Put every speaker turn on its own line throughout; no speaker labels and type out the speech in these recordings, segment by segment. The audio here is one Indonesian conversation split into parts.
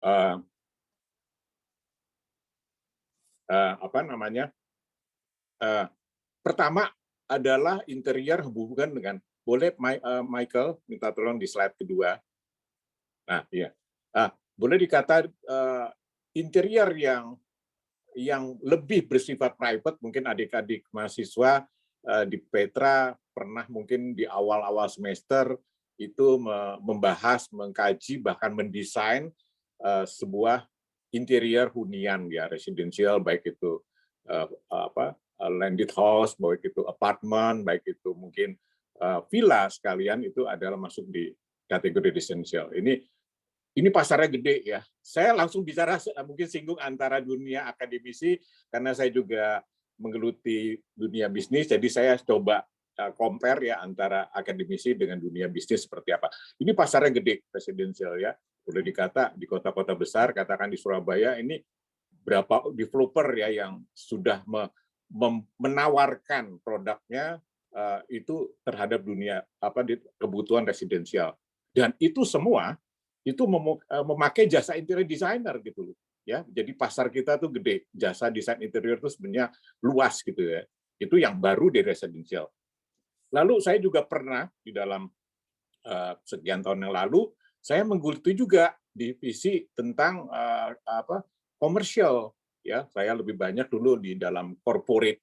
uh, apa namanya? Pertama adalah interior hubungan dengan, boleh Michael minta tolong di slide kedua. Nah, iya. Boleh dikata interior yang lebih bersifat private, mungkin adik-adik mahasiswa di Petra pernah mungkin di awal-awal semester itu membahas, mengkaji, bahkan mendesain sebuah interior hunian ya residensial, baik itu landed house, baik itu apartemen, baik itu mungkin villa sekalian, itu adalah masuk di kategori residensial. Ini pasarnya gede ya. Saya langsung bicara mungkin singgung antara dunia akademisi karena saya juga menggeluti dunia bisnis, jadi saya coba compare ya antara akademisi dengan dunia bisnis seperti apa. Ini pasarnya gede residensial ya. Boleh dikata di kota-kota besar, katakan di Surabaya ini berapa developer ya yang sudah menawarkan produknya itu terhadap dunia kebutuhan residensial. Dan itu semua itu memakai jasa interior designer gitu loh. Ya, jadi pasar kita tuh gede, jasa desain interior itu sebenarnya luas gitu ya. Itu yang baru di residensial. Lalu saya juga pernah di dalam sekian tahun yang lalu saya menggeluti juga divisi tentang komersial ya. Saya lebih banyak dulu di dalam corporate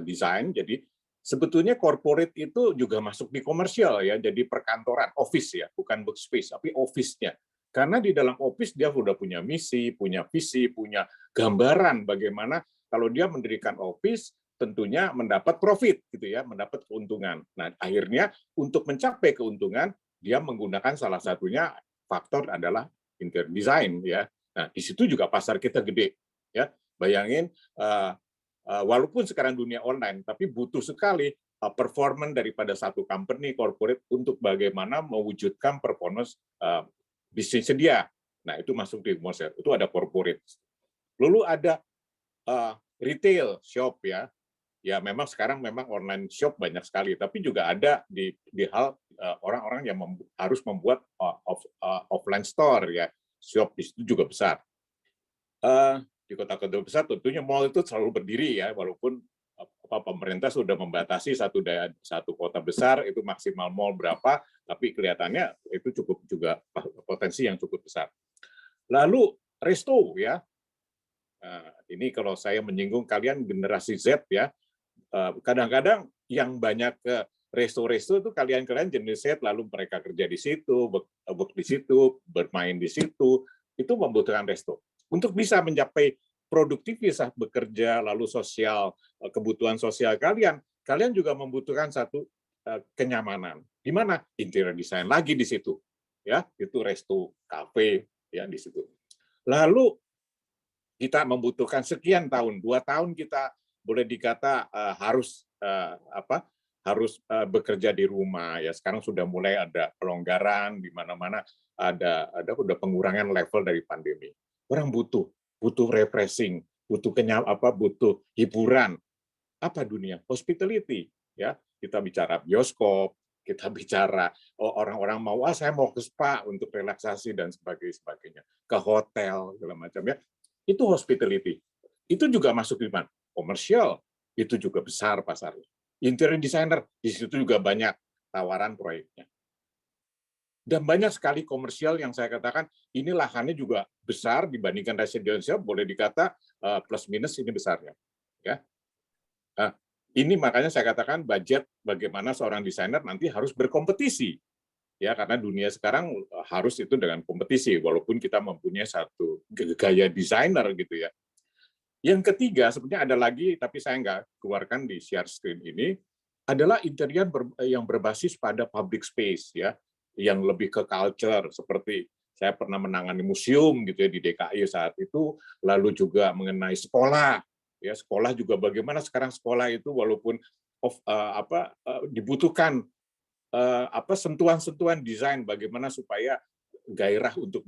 design. Jadi sebetulnya corporate itu juga masuk di komersial ya, jadi perkantoran, office ya, bukan workspace, tapi office-nya. Karena di dalam office dia sudah punya misi, punya visi, punya gambaran bagaimana kalau dia mendirikan office tentunya mendapat profit gitu ya, mendapat keuntungan. Nah, akhirnya untuk mencapai keuntungan dia menggunakan salah satunya faktor adalah interior design ya. Nah, di situ juga pasar kita gede ya. Bayangin walaupun sekarang dunia online, tapi butuh sekali performance daripada satu company corporate untuk bagaimana mewujudkan performance bisnisnya dia. Nah, itu masuk di komersial. Itu ada corporate. Lalu ada retail shop ya. Ya memang sekarang memang online shop banyak sekali, tapi juga ada di hal orang-orang yang harus membuat offline store ya. Shop di situ juga besar. Di kota-kota besar tentunya mall itu selalu berdiri ya, walaupun pemerintah sudah membatasi satu kota besar itu maksimal mall berapa, tapi kelihatannya itu cukup juga potensi yang cukup besar. Lalu resto ya, ini kalau saya menyinggung kalian generasi Z ya, kadang-kadang yang banyak ke resto-resto itu kalian jenis Z, lalu mereka kerja di situ, work di situ, bermain di situ, itu membutuhkan resto. Untuk bisa mencapai produktivitas bekerja, lalu sosial, kebutuhan sosial kalian juga membutuhkan satu kenyamanan. Di mana? Interior design lagi di situ. Ya, itu resto, kafe ya di situ. Lalu kita membutuhkan sekian tahun, 2 tahun kita boleh dikata harus bekerja di rumah ya. Sekarang sudah mulai ada pelonggaran di mana-mana, ada udah pengurangan level dari pandemi. Orang butuh refreshing, butuh butuh hiburan. Apa dunia? Hospitality ya. Kita bicara bioskop, kita bicara orang-orang mau saya mau ke spa untuk relaksasi dan sebagainya, ke hotel segala macam ya. Itu hospitality. Itu juga masuk di mana? Komersial. Itu juga besar pasarnya. Interior designer di situ juga banyak tawaran proyeknya. Dan banyak sekali komersial yang saya katakan ini lahannya juga besar dibandingkan residensial, boleh dikata plus minus ini besarnya. Ya. Nah, ini makanya saya katakan budget bagaimana seorang desainer nanti harus berkompetisi. Ya, karena dunia sekarang harus itu dengan kompetisi, walaupun kita mempunyai satu gaya desainer gitu ya. Yang ketiga, sebenarnya ada lagi, tapi saya nggak keluarkan di share screen ini, adalah interior yang berbasis pada public space ya, yang lebih ke culture, seperti saya pernah menangani museum gitu ya di DKI saat itu, lalu juga mengenai sekolah ya, sekolah juga bagaimana sekarang sekolah itu walaupun dibutuhkan sentuhan-sentuhan desain bagaimana supaya gairah untuk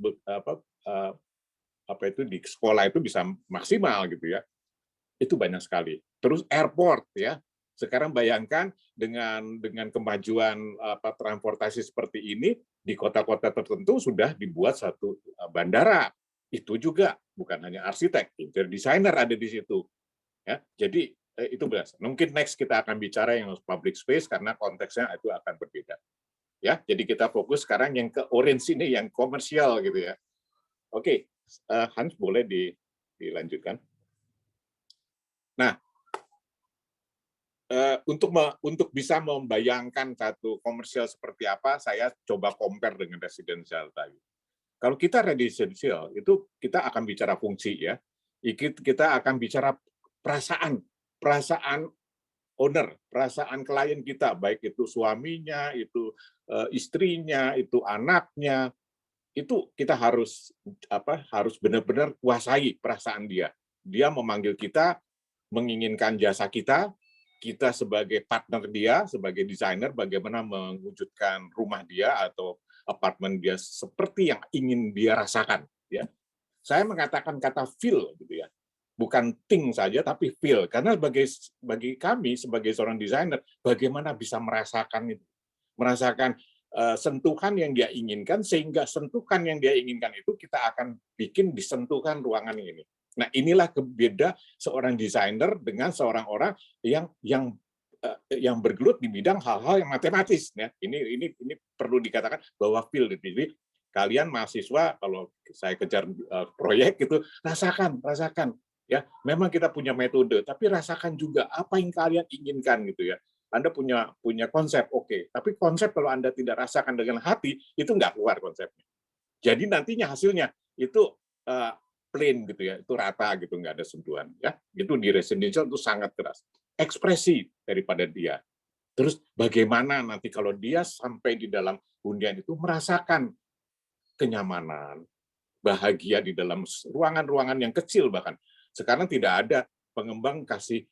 itu di sekolah itu bisa maksimal gitu ya. Itu banyak sekali. Terus airport ya. Sekarang bayangkan dengan kemajuan transportasi seperti ini di kota-kota tertentu sudah dibuat satu bandara Itu juga bukan hanya arsitek, interior designer ada di situ. Ya, jadi itu benar. Mungkin next kita akan bicara yang public space karena konteksnya itu akan berbeda. Ya, jadi kita fokus sekarang yang ke orange ini, yang komersial gitu ya. Oke, Hans boleh dilanjutkan. Nah, untuk bisa membayangkan satu komersial seperti apa, saya coba compare dengan residential tadi. Kalau kita residential, itu kita akan bicara fungsi ya. Kita akan bicara perasaan, perasaan owner, perasaan klien kita, baik itu suaminya, itu istrinya, itu anaknya, itu kita harus benar-benar kuasai perasaan dia. Dia memanggil kita, menginginkan jasa kita, kita sebagai partner dia, sebagai desainer, bagaimana mewujudkan rumah dia atau apartemen dia seperti yang ingin dia rasakan. Ya, saya mengatakan kata feel, gitu ya, bukan think saja, tapi feel. Karena bagi kami sebagai seorang desainer, bagaimana bisa merasakan itu, merasakan sentuhan yang dia inginkan, sehingga sentuhan yang dia inginkan itu kita akan bikin disentuhkan ruangan ini. Nah, inilah beda seorang desainer dengan seorang orang yang bergelut di bidang hal-hal yang matematis. Ya, ini perlu dikatakan bahwa feel. Jadi kalian mahasiswa, kalau saya kejar proyek itu, rasakan. Ya, memang kita punya metode, tapi rasakan juga apa yang kalian inginkan gitu ya. Anda punya konsep, oke. Tapi konsep kalau Anda tidak rasakan dengan hati, itu nggak keluar konsepnya. Jadi nantinya hasilnya itu plain gitu ya, itu rata gitu, nggak ada sentuhan. Ya, itu di residential itu sangat keras. Ekspresi daripada dia. Terus bagaimana nanti kalau dia sampai di dalam hunian itu merasakan kenyamanan, bahagia di dalam ruangan-ruangan yang kecil bahkan. Sekarang tidak ada pengembang kasih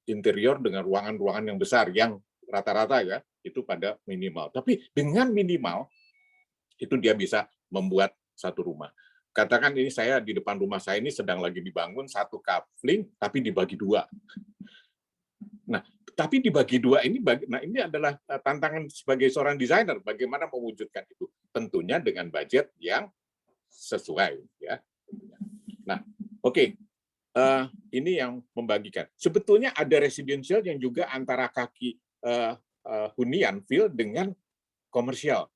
interior dengan ruangan-ruangan yang besar, yang rata-rata ya, itu pada minimal. Tapi dengan minimal, itu dia bisa membuat satu rumah. Katakan ini saya di depan rumah saya ini sedang lagi dibangun satu kafling, tapi dibagi dua. Nah, tapi dibagi dua ini, ini adalah tantangan sebagai seorang desainer, bagaimana mewujudkan itu. Tentunya dengan budget yang sesuai. Ya. Nah, oke. Ini yang membagikan. Sebetulnya ada residential yang juga antara kaki hunian field dengan komersial.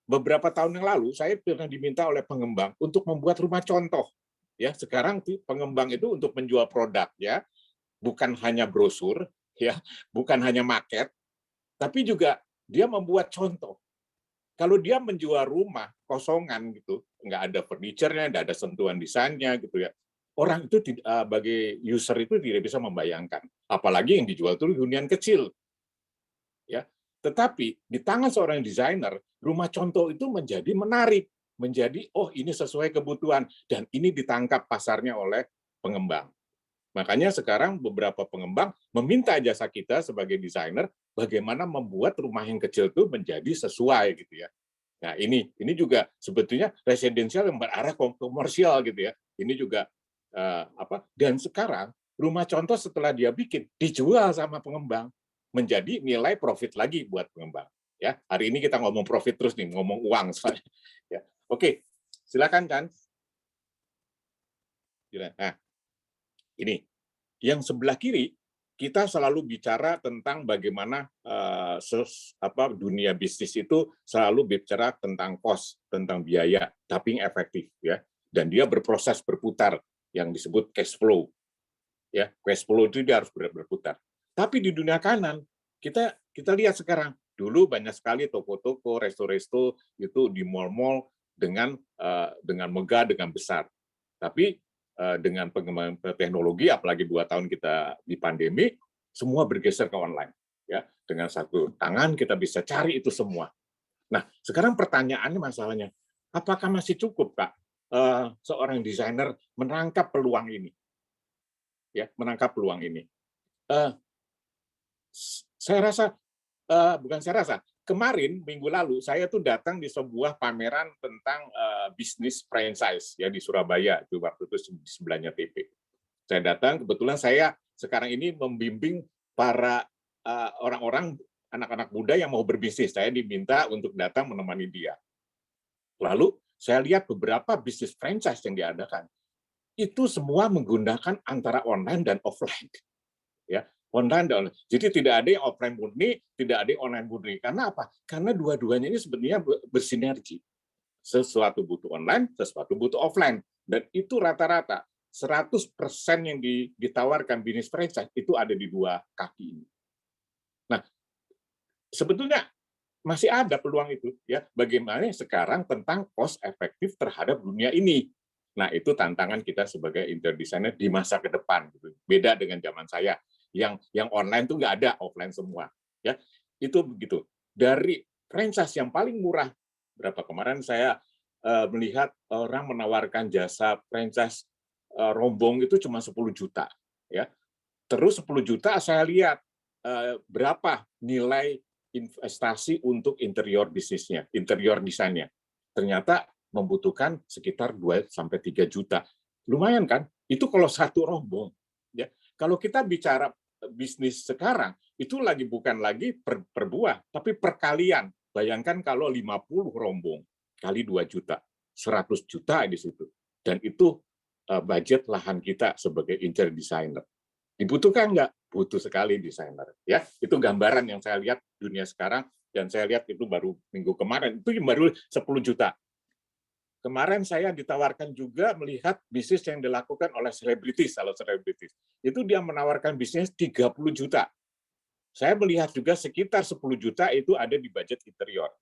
Beberapa tahun yang lalu saya pernah diminta oleh pengembang untuk membuat rumah contoh. Ya, sekarang pengembang itu untuk menjual produk ya, bukan hanya brosur ya, bukan hanya market, tapi juga dia membuat contoh. Kalau dia menjual rumah kosongan gitu, nggak ada furniture-nya, nggak ada sentuhan desainnya gitu ya, orang itu bagi user itu tidak bisa membayangkan. Apalagi yang dijual itu hunian kecil. Ya. Tetapi di tangan seorang desainer, rumah contoh itu menjadi menarik, menjadi oh ini sesuai kebutuhan dan ini ditangkap pasarnya oleh pengembang. Makanya sekarang beberapa pengembang meminta jasa kita sebagai desainer bagaimana membuat rumah yang kecil itu menjadi sesuai gitu ya. Nah, ini juga sebetulnya residensial yang berarah komersial gitu ya. Ini juga dan sekarang rumah contoh setelah dia bikin dijual sama pengembang menjadi nilai profit lagi buat pengembang. Ya, hari ini kita ngomong profit terus nih, ngomong uang soalnya. Ya. Oke, silakan kan. Nah, ini yang sebelah kiri kita selalu bicara tentang bagaimana dunia bisnis itu selalu bicara tentang cost, tentang biaya, tapi efektif ya. Dan dia berproses berputar yang disebut cash flow. Ya, cash flow itu dia harus berputar. Tapi di dunia kanan kita lihat sekarang, dulu banyak sekali toko-toko, resto-resto itu di mall-mall dengan megah, dengan besar. Tapi dengan pengembangan teknologi, apalagi 2 tahun kita di pandemi, semua bergeser ke online. Ya, dengan satu tangan kita bisa cari itu semua. Nah, sekarang pertanyaannya masalahnya, apakah masih cukup, Kak, seorang desainer menangkap peluang ini? Ya, menangkap peluang ini. Saya rasa, bukan saya rasa, kemarin minggu lalu saya tuh datang di sebuah pameran tentang bisnis franchise ya di Surabaya, itu waktu itu di sebelahnya TP. Saya datang, kebetulan saya sekarang ini membimbing para orang-orang, anak-anak muda yang mau berbisnis. Saya diminta untuk datang menemani dia. Lalu Saya lihat beberapa bisnis franchise yang diadakan, itu semua menggunakan antara online dan offline. Ya, online dan online. Jadi tidak ada yang offline murni, tidak ada yang online murni. Karena apa? Karena dua-duanya ini sebenarnya bersinergi. Sesuatu butuh online, sesuatu butuh offline. Dan itu rata-rata 100% yang ditawarkan bisnis franchise itu ada di dua kaki ini. Nah, sebetulnya masih ada peluang itu, ya. Bagaimana sekarang tentang cost efektif terhadap dunia ini. Nah, itu tantangan kita sebagai interior designer di masa ke depan. Beda dengan zaman saya yang online tuh nggak ada, offline semua. Ya, itu begitu. Dari franchise yang paling murah, berapa kemarin saya melihat orang menawarkan jasa franchise rombong itu cuma 10 juta. Ya, terus 10 juta saya lihat berapa nilai investasi untuk interior bisnisnya, interior desainnya. Ternyata membutuhkan sekitar 2-3 juta. Lumayan kan? Itu kalau satu rombong. Ya. Kalau kita bicara bisnis sekarang, itu lagi bukan lagi per buah, tapi perkalian. Bayangkan kalau 50 rombong kali 2 juta, 100 juta di situ. Dan itu budget lahan kita sebagai interior designer. Dibutuhkan nggak? Butuh sekali desainer. Ya, itu gambaran yang saya lihat dunia sekarang, dan saya lihat itu baru minggu kemarin, itu baru 10 juta. Kemarin saya ditawarkan juga melihat bisnis yang dilakukan oleh selebritis, kalau selebritis. Itu dia menawarkan bisnis 30 juta. Saya melihat juga sekitar 10 juta itu ada di budget interior.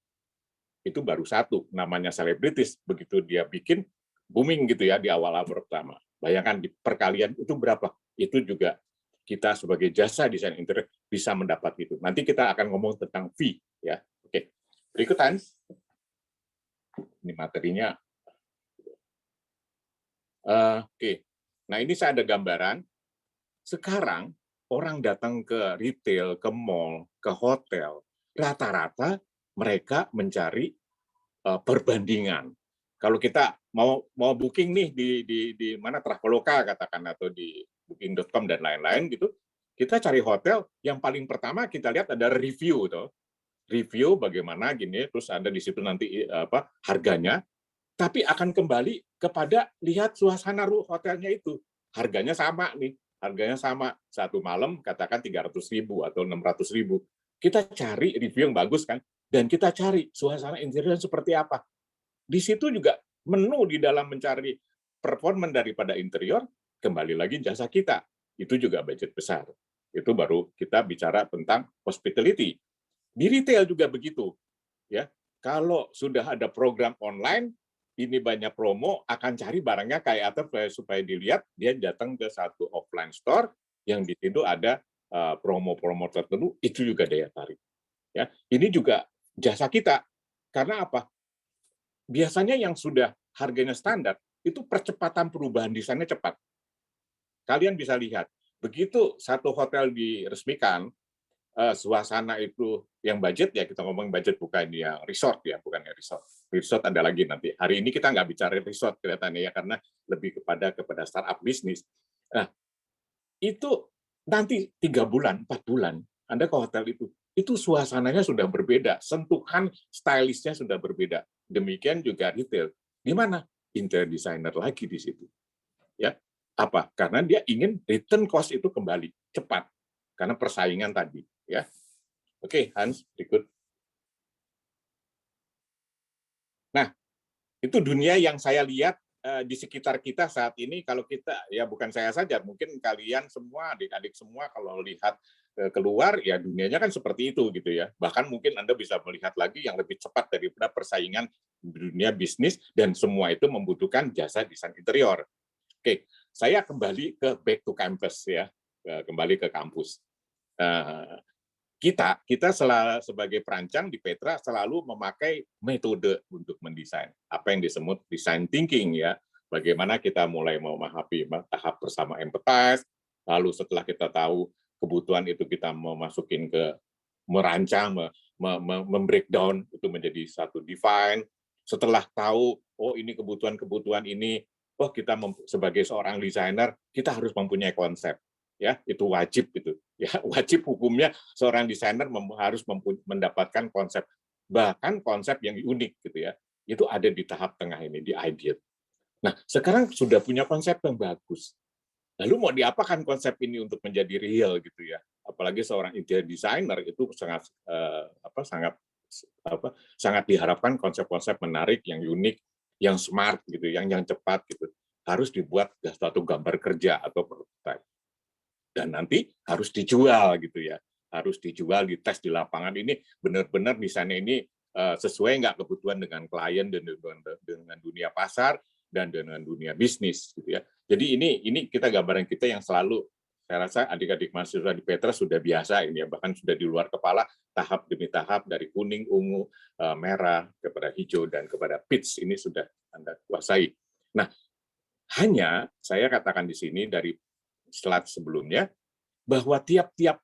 Itu baru satu, namanya selebritis. Begitu dia bikin, booming gitu ya di awal-awal pertama. Bayangkan di perkalian itu berapa? Itu juga kita sebagai jasa desain interior bisa mendapat itu. Nanti kita akan ngomong tentang fee, ya. Oke, berikut Hans. Ini materinya. Oke, nah ini saya ada gambaran. Sekarang orang datang ke retail, ke mall, ke hotel, rata-rata mereka mencari perbandingan. Kalau kita mau booking nih di mana Traveloka katakan, atau di booking.com dan lain-lain gitu, kita cari hotel, yang paling pertama kita lihat ada review tuh. Review bagaimana gini, terus ada di situ nanti harganya, tapi akan kembali kepada lihat suasana hotelnya itu. Harganya sama nih, harganya sama. Satu malam katakan 300.000 atau 600.000. Kita cari review yang bagus kan, dan kita cari suasana interior seperti apa. Di situ juga menu di dalam mencari performa daripada interior, kembali lagi jasa kita. Itu juga budget besar. Itu baru kita bicara tentang hospitality. Di retail juga begitu. Ya, kalau sudah ada program online, ini banyak promo, akan cari barangnya kayak apa supaya dilihat, dia datang ke satu offline store yang di situ ada promo-promo tertentu, itu juga daya tarik. Ya, ini juga jasa kita. Karena apa? Biasanya yang sudah harganya standar, itu percepatan perubahan desainnya cepat. Kalian bisa lihat, begitu satu hotel diresmikan, suasana itu yang budget, ya kita ngomong budget, bukan yang resort ya, bukan yang resort. Resort ada lagi nanti. Hari ini kita nggak bicara resort kelihatannya ya, karena lebih kepada startup bisnis. Nah, itu nanti 3 bulan, 4 bulan, Anda ke hotel itu suasananya sudah berbeda, sentuhan stylishnya sudah berbeda. Demikian juga retail. Di mana? Interior designer lagi di situ. Ya, apa? Karena dia ingin return cost itu kembali cepat, karena persaingan tadi. Ya, oke Hans, berikut. Nah, itu dunia yang saya lihat di sekitar kita saat ini. Kalau kita, ya bukan saya saja, mungkin kalian semua, adik-adik semua, kalau lihat keluar, ya dunianya kan seperti itu gitu ya. Bahkan mungkin Anda bisa melihat lagi yang lebih cepat daripada persaingan dunia bisnis, dan semua itu membutuhkan jasa desain interior. Oke, saya kembali ke back to campus ya, kembali ke kampus. Kita sebagai perancang di Petra selalu memakai metode untuk mendesain, apa yang disebut design thinking ya. Bagaimana kita mulai memahami tahap bersama empathize, lalu setelah kita tahu kebutuhan itu kita memasukin ke merancang, membreakdown itu menjadi satu define. Setelah tahu, oh ini kebutuhan ini, oh kita sebagai seorang desainer kita harus mempunyai konsep. Ya, itu wajib itu. Ya, wajib hukumnya seorang desainer harus mendapatkan konsep, bahkan konsep yang unik gitu ya. Itu ada di tahap tengah ini, di ideate. Nah, sekarang sudah punya konsep yang bagus. Lalu mau diapakan konsep ini untuk menjadi real gitu ya? Apalagi seorang interior designer itu sangat sangat sangat diharapkan konsep-konsep menarik, yang unik, yang smart gitu, yang cepat gitu. Harus dibuat suatu gambar kerja atau prototype. Dan nanti harus dijual gitu ya. Harus dijual, dites di lapangan, ini benar-benar desainnya ini sesuai nggak kebutuhan dengan klien dan dengan dunia pasar dan dengan dunia bisnis gitu ya. Jadi ini kita gambaran kita yang selalu, saya rasa adik-adik mahasiswa di Petra sudah biasa ini ya, bahkan sudah di luar kepala tahap demi tahap dari kuning, ungu, merah kepada hijau dan kepada peach, ini sudah Anda kuasai. Nah, hanya saya katakan di sini dari slide sebelumnya bahwa tiap-tiap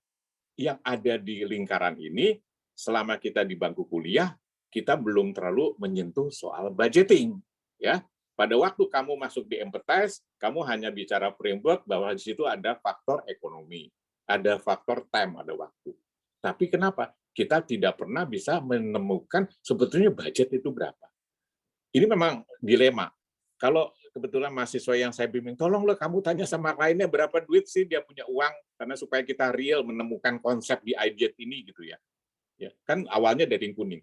yang ada di lingkaran ini, selama kita di bangku kuliah, kita belum terlalu menyentuh soal budgeting. Ya, pada waktu kamu masuk di Empathize, kamu hanya bicara framework bahwa di situ ada faktor ekonomi, ada faktor time, ada waktu. Tapi kenapa? Kita tidak pernah bisa menemukan sebetulnya budget itu berapa. Ini memang dilema. Kalau kebetulan mahasiswa yang saya bimbing, tolonglah kamu tanya sama kliennya berapa duit sih dia punya uang, karena supaya kita real menemukan konsep di ideate ini gitu ya. Ya, kan awalnya dari yang kuning.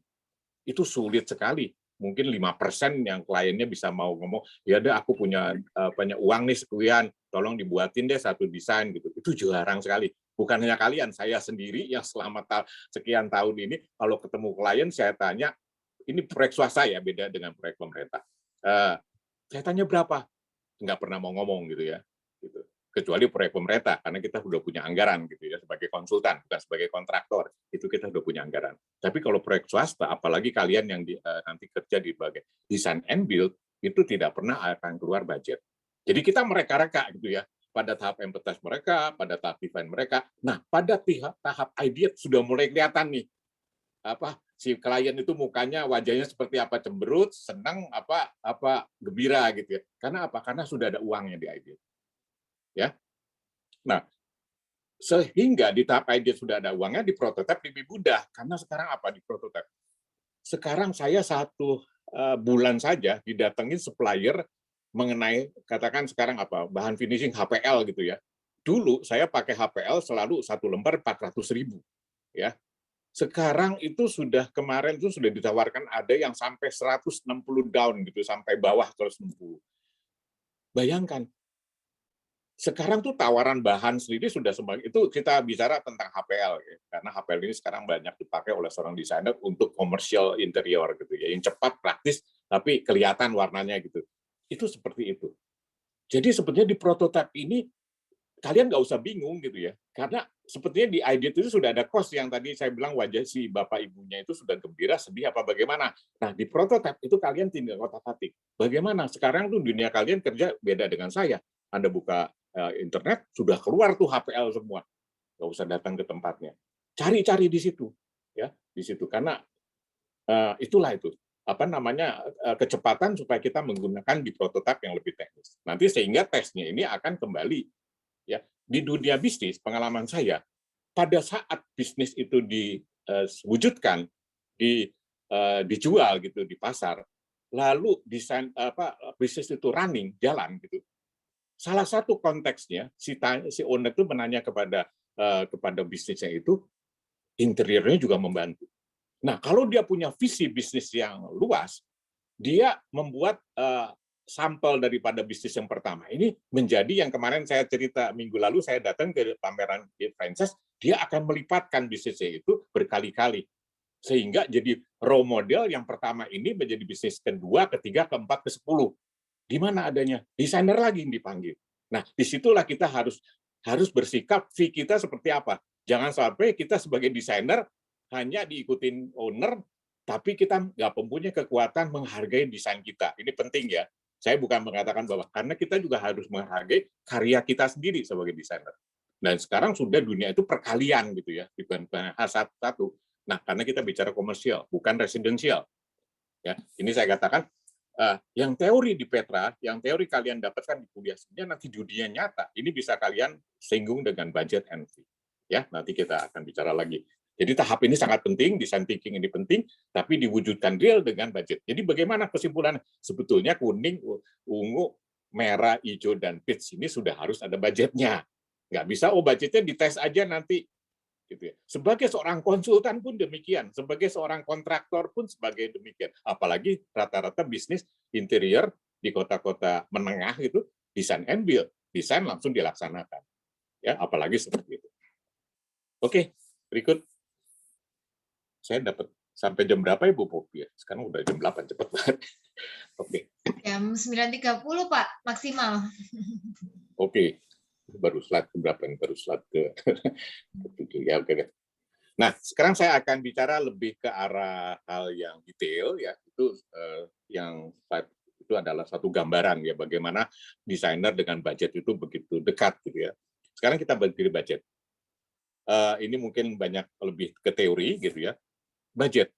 Itu sulit sekali. Mungkin 5% yang kliennya bisa mau ngomong, ya deh aku punya banyak uang nih sekian, tolong dibuatin deh satu desain gitu. Itu jarang sekali. Bukan hanya kalian, saya sendiri yang selama sekian tahun ini, kalau ketemu klien saya tanya, ini proyek swasta ya, beda dengan proyek pemerintah. Saya tanya berapa, nggak pernah mau ngomong gitu ya. Gitu. Kecuali proyek pemerintah, karena kita sudah punya anggaran gitu ya, sebagai konsultan, bukan sebagai kontraktor, itu kita sudah punya anggaran. Tapi kalau proyek swasta, apalagi kalian yang nanti kerja di bagian design and build, itu tidak pernah akan keluar budget. Jadi kita mereka-reka gitu ya, pada tahap empathize mereka, pada tahap define mereka. Nah, pada tahap idea sudah mulai kelihatan nih, si klien itu mukanya, wajahnya seperti apa, cemberut, senang, gembira gitu ya. Karena apa? Karena sudah ada uangnya di idea. Ya. Nah, sehingga di tahap idea sudah ada uangnya, di prototipe lebih mudah. Karena sekarang apa di prototipe? Sekarang saya 1 bulan saja didatengin supplier mengenai, katakan sekarang bahan finishing HPL gitu ya. Dulu saya pakai HPL selalu 1 lembar 400.000 ya. Sekarang itu kemarin itu sudah ditawarkan ada yang sampai 160 down gitu, sampai bawah 160. Bayangkan, sekarang tuh tawaran bahan sendiri sudah semakin, itu kita bicara tentang HPL ya, karena HPL ini sekarang banyak dipakai oleh seorang desainer untuk komersial interior gitu ya, yang cepat, praktis, tapi kelihatan warnanya gitu. Itu seperti itu. Jadi sebetulnya di prototipe ini kalian nggak usah bingung gitu ya, karena sepertinya di idea itu sudah ada cost yang tadi saya bilang wajah si bapak ibunya itu sudah gembira, sedih apa bagaimana. Nah di prototipe itu kalian tinggal otak-atik. Bagaimana sekarang tuh dunia kalian kerja beda dengan saya. Anda buka internet sudah keluar tuh HPL semua, nggak usah datang ke tempatnya. Cari-cari di situ, ya di situ karena itulah itu kecepatan supaya kita menggunakan di prototipe yang lebih teknis. Nanti sehingga tesnya ini akan kembali ya di dunia bisnis. Pengalaman saya pada saat bisnis itu diwujudkan, dijual gitu di pasar, lalu desain bisnis itu running jalan gitu. Salah satu konteksnya si owner itu menanya kepada bisnisnya itu, interiornya juga membantu. Nah, kalau dia punya visi bisnis yang luas, dia membuat sampel daripada bisnis yang pertama ini menjadi yang kemarin saya cerita minggu lalu, saya datang ke pameran Frances, dia akan melipatkan bisnisnya itu berkali-kali. Sehingga jadi raw model yang pertama ini menjadi bisnis kedua, ketiga, keempat, ke-10. Di mana adanya? Desainer lagi yang dipanggil. Nah, disitulah kita harus bersikap, fee kita seperti apa. Jangan sampai kita sebagai desainer hanya diikutin owner, tapi kita nggak mempunyai kekuatan menghargai desain kita. Ini penting ya. Saya bukan mengatakan bahwa, karena kita juga harus menghargai karya kita sendiri sebagai desainer. Dan sekarang sudah dunia itu perkalian gitu ya, dibandingkan satu. Nah, karena kita bicara komersial, bukan residensial. Ya, ini saya katakan, yang teori di Petra, yang teori kalian dapatkan di kuliah, sebenarnya nanti di dunia nyata, ini bisa kalian singgung dengan budget and fee. Ya, nanti kita akan bicara lagi. Jadi tahap ini sangat penting, design thinking ini penting, tapi diwujudkan real dengan budget. Jadi bagaimana kesimpulan? Sebetulnya kuning, ungu, merah, hijau, dan peach ini sudah harus ada budgetnya. Nggak bisa, oh budgetnya dites aja nanti. Gitu ya. Sebagai seorang konsultan pun demikian, sebagai seorang kontraktor pun sebagai demikian. Apalagi rata-rata bisnis interior di kota-kota menengah itu design and build, desain langsung dilaksanakan. Ya, apalagi seperti itu. Oke, berikut. Saya dapat sampai jam berapa ya Bu Popi? Sekarang udah jam 8, cepet banget. Oke.
Jam 9.30 Pak, maksimal.
Oke. Baru slide ke berapa nih? Baru slide ke 7. Ya, oke deh. Nah, sekarang saya akan bicara lebih ke arah hal yang detail ya. Itu yang slide itu adalah satu gambaran ya bagaimana desainer dengan budget itu begitu dekat gitu ya. Sekarang kita berdiri budget. Ini mungkin banyak lebih ke teori gitu ya. Budget.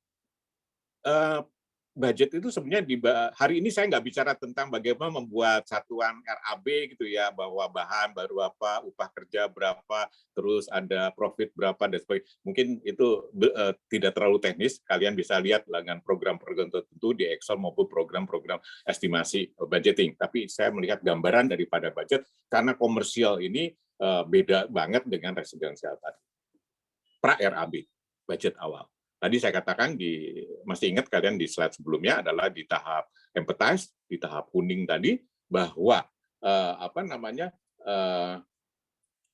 Budget itu sebenarnya hari ini saya nggak bicara tentang bagaimana membuat satuan RAB gitu ya, bahwa bahan baru apa, upah kerja berapa, terus ada profit berapa dan sebagainya. Mungkin itu tidak terlalu teknis. Kalian bisa lihat dengan program-program tertentu di Excel maupun program-program estimasi budgeting. Tapi saya melihat gambaran daripada budget karena komersial ini beda banget dengan residensial tadi. Pra RAB, budget awal. Tadi saya katakan masih ingat kalian di slide sebelumnya adalah di tahap empathize, di tahap kuning tadi bahwa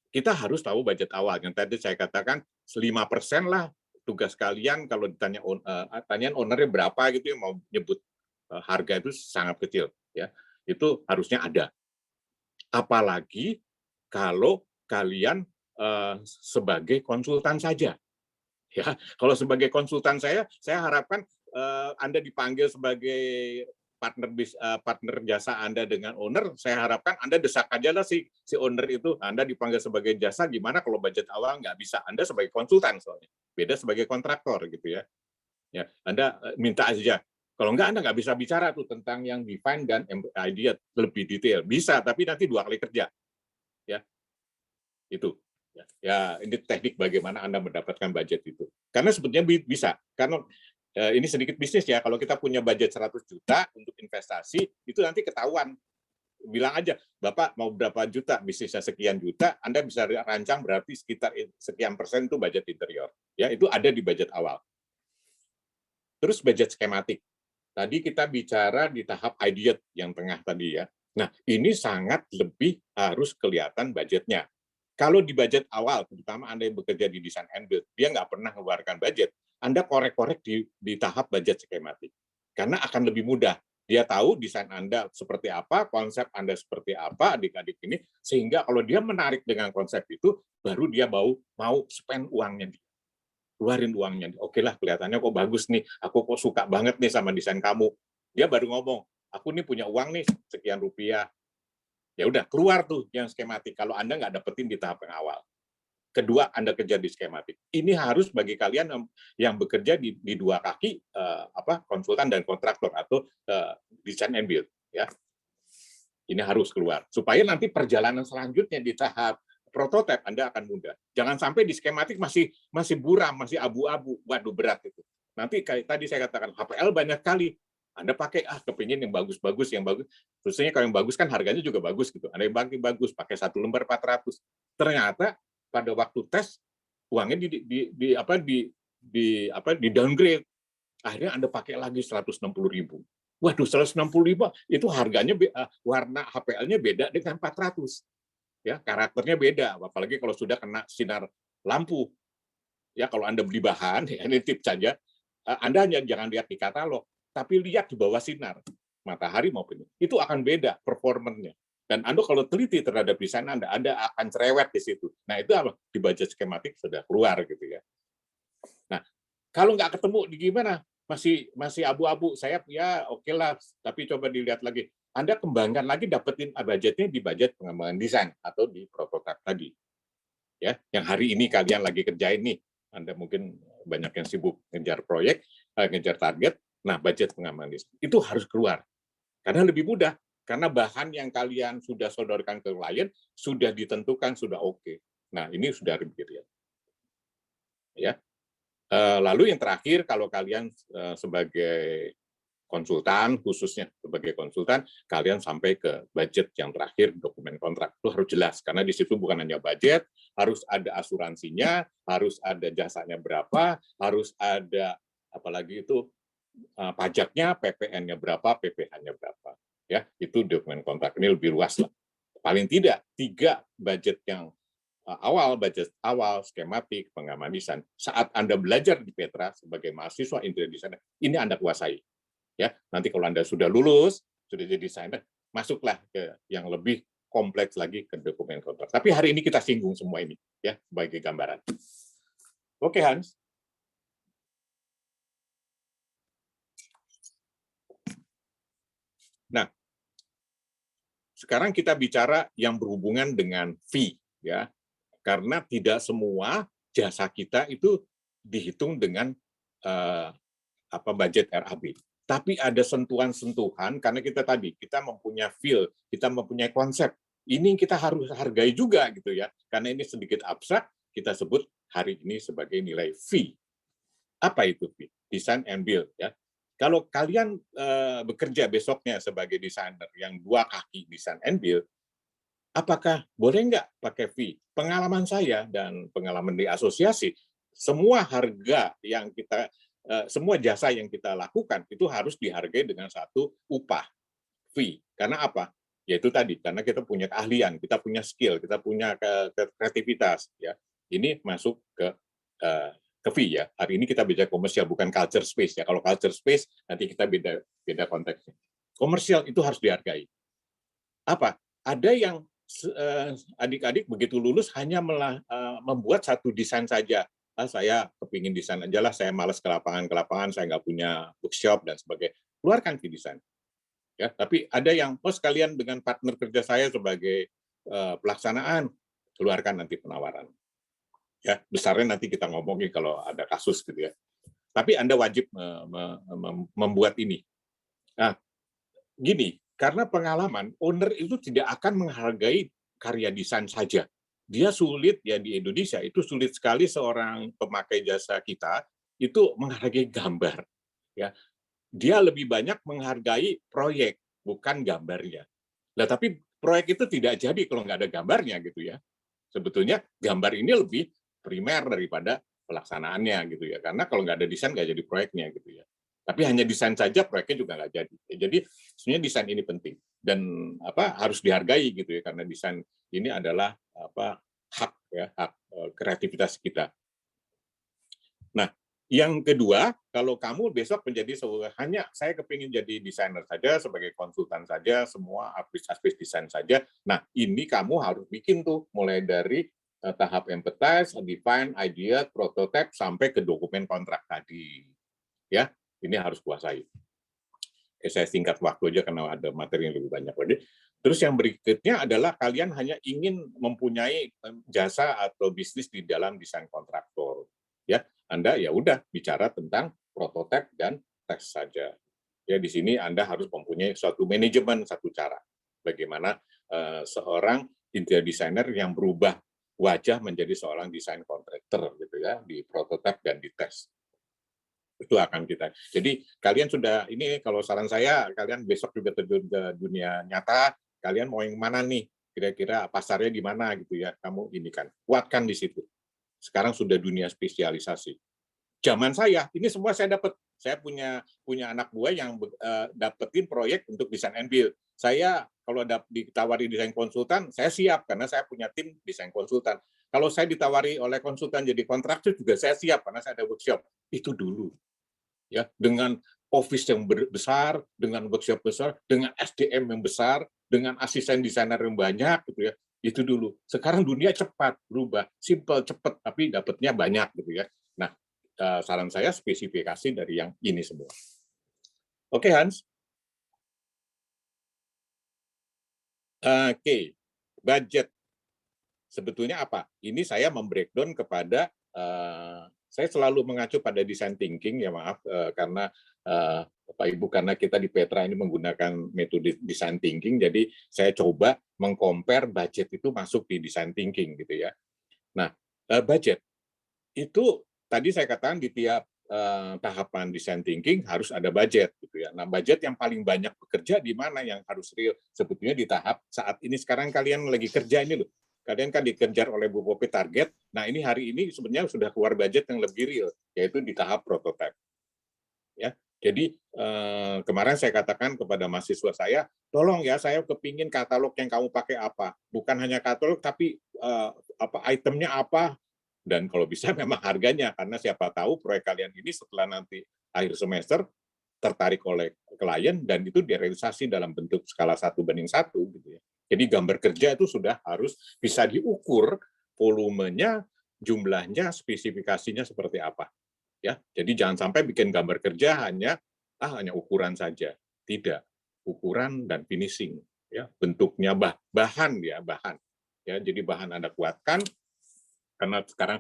kita harus tahu budget awal. Yang tadi saya katakan 5% lah tugas kalian kalau tanyain ownernya berapa gitu, yang mau nyebut harga itu sangat kecil ya. Itu harusnya ada. Apalagi kalau kalian sebagai konsultan saja. Ya, kalau sebagai konsultan saya harapkan Anda dipanggil sebagai partner jasa Anda dengan owner. Saya harapkan Anda desak aja lah si owner itu. Anda dipanggil sebagai jasa, gimana kalau budget awal nggak bisa? Anda sebagai konsultan soalnya, beda sebagai kontraktor gitu ya. Ya, Anda minta aja. Kalau nggak, Anda nggak bisa bicara tuh tentang yang define dan idea lebih detail. Bisa, tapi nanti 2 kali kerja. Ya, itu. Ya, ini teknik bagaimana Anda mendapatkan budget itu. Karena sebetulnya bisa. Karena ini sedikit bisnis ya, kalau kita punya budget 100 juta untuk investasi, itu nanti ketahuan. Bilang aja, Bapak mau berapa juta, bisnisnya sekian juta, Anda bisa rancang berarti sekitar sekian persen itu budget interior. Ya, itu ada di budget awal. Terus budget skematik. Tadi kita bicara di tahap idea yang tengah tadi ya. Nah, ini sangat lebih harus kelihatan budgetnya. Kalau di budget awal, terutama Anda yang bekerja di design and build, dia nggak pernah mengeluarkan budget, Anda korek-korek di tahap budget skematik. Karena akan lebih mudah. Dia tahu desain Anda seperti apa, konsep Anda seperti apa, adik-adik ini, sehingga kalau dia menarik dengan konsep itu, baru dia mau spend uangnya. Keluarin uangnya. Oke lah, kelihatannya kok bagus nih, aku kok suka banget nih sama desain kamu. Dia baru ngomong, aku nih punya uang nih, sekian rupiah. Ya udah keluar tuh yang skematik kalau Anda nggak dapetin di tahap yang awal. Kedua, Anda kerja di skematik. Ini harus bagi kalian yang bekerja di 2 kaki, konsultan dan kontraktor atau design and build. Ya, ini harus keluar supaya nanti perjalanan selanjutnya di tahap prototipe Anda akan mudah. Jangan sampai di skematik masih buram, masih abu-abu. Waduh, berat itu. Nanti kayak tadi saya katakan HPL banyak kali. Anda pakai kepingin yang bagus-bagus, yang bagus. Khususnya kalau yang bagus kan harganya juga bagus gitu. Ada yang bagus, pakai 1 lembar 400. Ternyata pada waktu tes uangnya di downgrade. Akhirnya Anda pakai lagi 160.000. Waduh, 160.000 itu harganya warna HPL-nya beda dengan 400. Ya, karakternya beda, apalagi kalau sudah kena sinar lampu. Ya, kalau Anda beli bahan, ya, ini tips saja, Anda jangan lihat di katalog, tapi lihat di bawah sinar matahari maupun itu akan beda performanya. Dan Anda kalau teliti terhadap desain Anda akan cerewet di situ. Nah, itu apa? Di budget skematik sudah keluar gitu ya. Nah, kalau nggak ketemu gimana? Masih abu-abu. Saya ya oke lah, tapi coba dilihat lagi. Anda kembangkan lagi, dapetin budgetnya di budget pengembangan desain atau di prototipe tadi. Ya, yang hari ini kalian lagi kerjain nih. Anda mungkin banyak yang sibuk ngejar proyek, ngejar target. Nah, budget pengembangan desain itu harus keluar. Karena lebih mudah. Karena bahan yang kalian sudah sodorkan ke klien sudah ditentukan, sudah oke. Nah, ini sudah lebih ya. Lalu yang terakhir, kalau kalian sebagai konsultan, khususnya sebagai konsultan, kalian sampai ke budget yang terakhir, dokumen kontrak. Itu harus jelas, karena di situ bukan hanya budget, harus ada asuransinya, harus ada jasanya berapa, harus ada apalagi itu pajaknya, PPN-nya berapa, PPh-nya berapa. Ya, itu dokumen kontrak. Ini lebih luas lah. Paling tidak 3 budget yang budget awal, skematik, pengaman desain. Saat Anda belajar di Petra sebagai mahasiswa interior designer, ini Anda kuasai. Ya, nanti kalau Anda sudah lulus, sudah jadi desainer, masuklah ke yang lebih kompleks lagi ke dokumen kontrak. Tapi hari ini kita singgung semua ini ya sebagai gambaran. Oke, Hans. Nah, sekarang kita bicara yang berhubungan dengan fee ya. Karena tidak semua jasa kita itu dihitung dengan budget RAB. Tapi ada sentuhan-sentuhan karena kita mempunyai feel, kita mempunyai konsep. Ini kita harus hargai juga gitu ya. Karena ini sedikit abstrak, kita sebut hari ini sebagai nilai fee. Apa itu fee? Design and build ya. Kalau kalian bekerja besoknya sebagai desainer yang 2 kaki design and build, apakah boleh nggak pakai fee? Pengalaman saya dan pengalaman di asosiasi, semua harga yang kita, semua jasa yang kita lakukan itu harus dihargai dengan satu upah, fee. Karena apa? Yaitu tadi, karena kita punya keahlian, kita punya skill, kita punya kreativitas. Ya, ini masuk ke fee ya. Hari ini kita bicara komersial, bukan culture space ya. Kalau culture space nanti kita beda konteksnya. Komersial itu harus dihargai. Apa? Ada yang adik-adik begitu lulus hanya membuat satu desain saja. Saya kepingin desain aja lah, saya malas ke lapangan, saya nggak punya workshop dan sebagainya. Keluarkan fee desain. Ya, tapi ada yang, sekalian dengan partner kerja saya sebagai pelaksanaan, keluarkan nanti penawaran. Ya, besarnya nanti kita ngomongin kalau ada kasus gitu ya. Tapi Anda wajib membuat ini. Nah, gini, karena pengalaman, owner itu tidak akan menghargai karya desain saja. Dia sulit ya di Indonesia, itu sulit sekali seorang pemakai jasa kita itu menghargai gambar. Ya, dia lebih banyak menghargai proyek, bukan gambarnya. Nah, tapi proyek itu tidak jadi kalau nggak ada gambarnya gitu ya. Sebetulnya gambar ini lebih primer daripada pelaksanaannya gitu ya. Karena kalau nggak ada desain nggak jadi proyeknya gitu ya. Tapi hanya desain saja proyeknya juga nggak jadi. Jadi sebenarnya desain ini penting dan harus dihargai gitu ya karena desain ini adalah hak ya, hak kreativitas kita. Nah, yang kedua, kalau kamu besok menjadi hanya saya kepingin jadi desainer saja, sebagai konsultan saja, semua aspek desain saja. Nah, ini kamu harus bikin tuh mulai dari tahap empathize, define, idea, prototype sampai ke dokumen kontrak tadi. Ya, ini harus kuasai. Saya singkat waktu aja karena ada materi yang lebih banyak lagi. Terus yang berikutnya adalah kalian hanya ingin mempunyai jasa atau bisnis di dalam desain kontraktor. Ya, Anda ya udah bicara tentang prototipe dan tes saja. Ya di sini Anda harus mempunyai suatu manajemen, satu cara bagaimana seorang interior designer yang berubah wajah menjadi seorang desain kontraktor gitu ya di prototipe dan di tes. Itu akan kita. Jadi kalian sudah ini kalau saran saya kalian besok juga terjun ke dunia nyata, kalian mau yang mana nih? Kira-kira pasarnya di mana gitu ya. Kamu ini kan kuatkan di situ. Sekarang sudah dunia spesialisasi. Zaman saya ini semua saya dapat. Saya punya anak buah yang dapetin proyek untuk desain and build. Saya kalau ditawari desain konsultan, saya siap karena saya punya tim desain konsultan. Kalau saya ditawari oleh konsultan jadi kontraktor juga saya siap karena saya ada workshop. Itu dulu. Ya, dengan office yang besar, dengan workshop besar, dengan SDM yang besar, dengan asisten desainer yang banyak gitu ya. Itu dulu. Sekarang dunia cepat berubah, simple cepat tapi dapatnya banyak gitu ya. Nah, saran saya spesifikasi dari yang ini semua. Oke, Hans. Oke, budget. Sebetulnya apa? Ini saya membreakdown kepada saya selalu mengacu pada design thinking ya maaf karena Bapak Ibu karena kita di Petra ini menggunakan metode design thinking jadi saya coba mengcompare budget itu masuk di design thinking gitu ya. Nah, budget itu tadi saya katakan di tiap tahapan design thinking harus ada budget gitu ya. Nah, budget yang paling banyak bekerja di mana yang harus real? Sebetulnya di tahap saat ini sekarang kalian lagi kerja ini loh. Kalian kan dikejar oleh Bu Popi target. Nah, ini hari ini sebenarnya sudah keluar budget yang lebih real, yaitu di tahap prototype. Ya. Jadi kemarin saya katakan kepada mahasiswa saya, tolong ya saya kepingin katalog yang kamu pakai apa. Bukan hanya katalog, tapi itemnya apa, dan kalau bisa memang harganya, karena siapa tahu proyek kalian ini setelah nanti akhir semester tertarik oleh klien dan itu direalisasi dalam bentuk skala 1:1 gitu ya. Jadi gambar kerja itu sudah harus bisa diukur volumenya, jumlahnya, spesifikasinya seperti apa. Ya, jadi jangan sampai bikin gambar kerja hanya ukuran saja. Tidak, ukuran dan finishing ya, bentuknya bahan ya, bahan. Ya, jadi bahan Anda kuatkan karena sekarang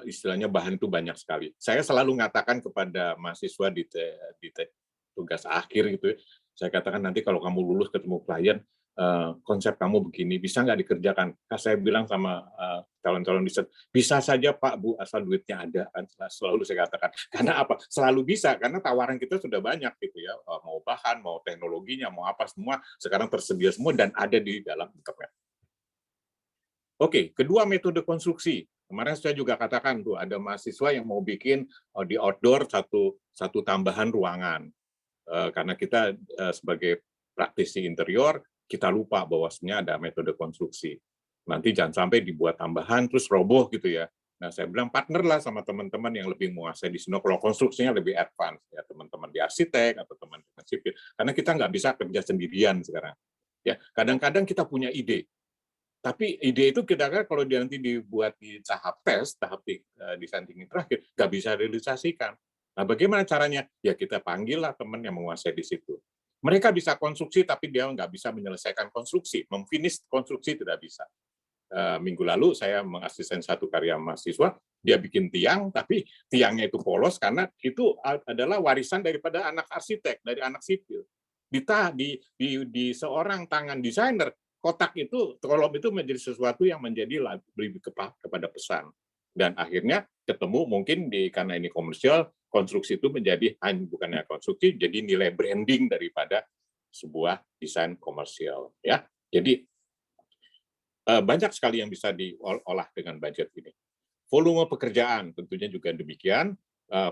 istilahnya bahan itu banyak sekali. Saya selalu mengatakan kepada mahasiswa di tugas akhir gitu ya, saya katakan nanti kalau kamu lulus ketemu klien, konsep kamu begini, bisa nggak dikerjakan? Saya bilang sama calon-calon desain, bisa saja Pak, Bu, asal duitnya ada. Kan selalu saya katakan. Karena apa? Selalu bisa, karena tawaran kita sudah banyak gitu ya. Mau bahan, mau teknologinya, mau apa semua, sekarang tersedia semua dan ada di dalam internet. Oke, kedua metode konstruksi. Kemarin saya juga katakan tuh ada mahasiswa yang mau bikin di outdoor satu tambahan ruangan. Karena kita sebagai praktisi interior, kita lupa bahwa sebenarnya ada metode konstruksi. Nanti jangan sampai dibuat tambahan terus roboh gitu ya. Nah, saya bilang partner lah sama teman-teman yang lebih menguasai di sini. Kalau konstruksinya lebih advance, ya teman-teman di arsitek atau teman-teman sipil. Karena kita nggak bisa kerja sendirian sekarang. Ya, kadang-kadang kita punya ide, tapi ide itu kira-kira kalau dia nanti dibuat di tahap tes, tahap desain thinking terakhir, nggak bisa realisasikan. Nah, bagaimana caranya? Ya kita panggil lah teman yang menguasai di situ. Mereka bisa konstruksi, tapi dia nggak bisa menyelesaikan konstruksi, memfinish konstruksi tidak bisa. Minggu lalu saya mengasisten satu karya mahasiswa, dia bikin tiang, tapi tiangnya itu polos karena itu adalah warisan daripada anak arsitek, dari anak sipil. Di seorang tangan desainer, kotak itu, kolom itu menjadi sesuatu yang menjadi lebih kepada pesan. Dan akhirnya ketemu mungkin karena ini komersial, konstruksi itu menjadi bukannya konstruksi, jadi nilai branding daripada sebuah desain komersial. Ya, jadi banyak sekali yang bisa diolah dengan budget ini. Volume pekerjaan tentunya juga demikian.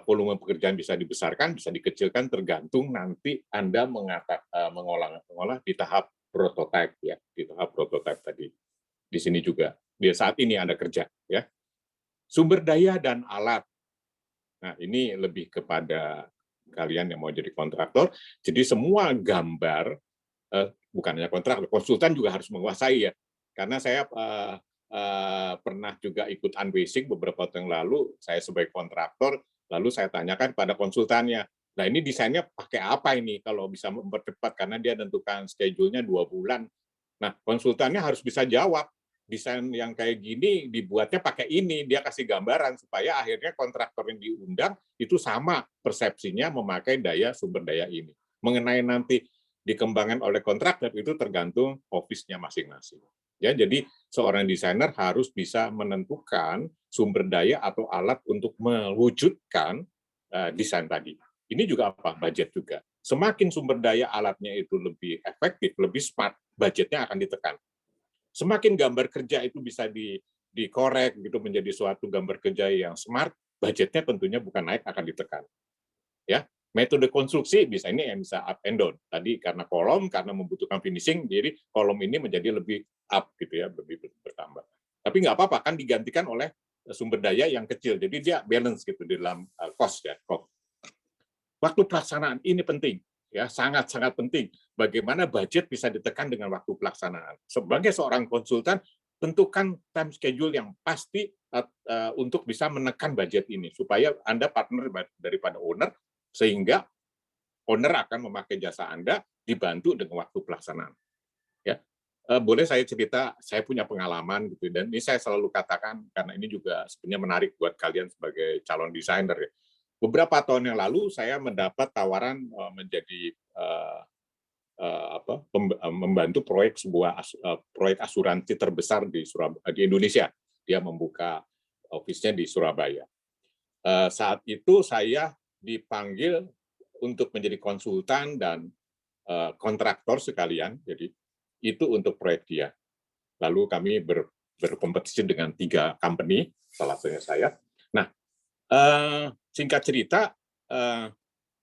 Volume pekerjaan bisa dibesarkan, bisa dikecilkan tergantung nanti Anda mengolah di tahap prototype ya, di tahap prototype tadi. Di sini juga di saat ini Anda kerja ya. Sumber daya dan alat. Nah, ini lebih kepada kalian yang mau jadi kontraktor. Jadi semua gambar bukan hanya kontraktor, konsultan juga harus menguasai ya. Karena saya pernah juga ikut unbasing beberapa tahun lalu, saya sebagai kontraktor, lalu saya tanyakan pada konsultannya, nah ini desainnya pakai apa ini kalau bisa mempercepat, karena dia tentukan schedule-nya 2 bulan. Nah, konsultannya harus bisa jawab, desain yang kayak gini dibuatnya pakai ini, dia kasih gambaran supaya akhirnya kontraktor yang diundang itu sama persepsinya memakai sumber daya ini. Mengenai nanti dikembangkan oleh kontraktor itu tergantung office-nya masing-masing. Ya, jadi seorang desainer harus bisa menentukan sumber daya atau alat untuk mewujudkan desain tadi. Ini juga apa? Budget juga. Semakin sumber daya alatnya itu lebih efektif, lebih smart, budgetnya akan ditekan. Semakin gambar kerja itu bisa dikorek gitu menjadi suatu gambar kerja yang smart, budgetnya tentunya bukan naik, akan ditekan. Ya, metode konstruksi bisa up and down. Tadi karena kolom, karena membutuhkan finishing, jadi kolom ini menjadi lebih up gitu ya, lebih bertambah. Tapi nggak apa-apa, kan digantikan oleh sumber daya yang kecil, jadi dia balance gitu di dalam cost ya. Waktu pelaksanaan ini penting, ya sangat-sangat penting. Bagaimana budget bisa ditekan dengan waktu pelaksanaan. Sebagai seorang konsultan, tentukan time schedule yang pasti untuk bisa menekan budget ini, supaya Anda partner daripada owner, sehingga owner akan memakai jasa Anda dibantu dengan waktu pelaksanaan. Ya, boleh saya cerita, saya punya pengalaman gitu, dan ini saya selalu katakan karena ini juga sebenarnya menarik buat kalian sebagai calon desainer ya. Beberapa tahun yang lalu saya mendapat tawaran menjadi membantu proyek proyek asuransi terbesar di Indonesia. Dia membuka office-nya di Surabaya. Saat itu saya dipanggil untuk menjadi konsultan dan kontraktor sekalian, jadi itu untuk proyek dia. Lalu kami berkompetisi dengan 3 company, salah satunya saya. Nah, singkat cerita,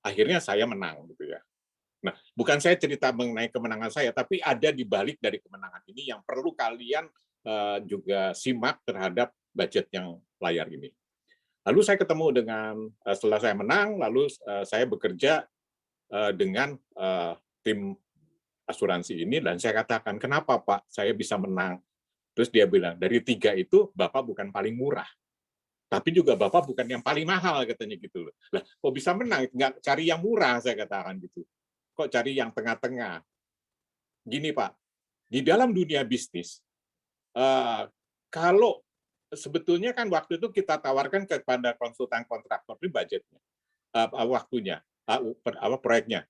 akhirnya saya menang gitu ya. Nah, bukan saya cerita mengenai kemenangan saya, tapi ada di balik dari kemenangan ini yang perlu kalian juga simak terhadap budget yang layar ini. Lalu saya ketemu dengan, setelah saya menang, lalu saya bekerja dengan tim asuransi ini, dan saya katakan, kenapa Pak saya bisa menang? Terus dia bilang, dari 3 itu Bapak bukan paling murah, tapi juga Bapak bukan yang paling mahal, katanya gitu loh. Lah, kok bisa menang? Nggak cari yang murah, saya katakan gitu. Kok cari yang tengah-tengah? Gini Pak, di dalam dunia bisnis, kalau sebetulnya kan waktu itu kita tawarkan kepada konsultan kontraktor ini budgetnya, waktunya, proyeknya.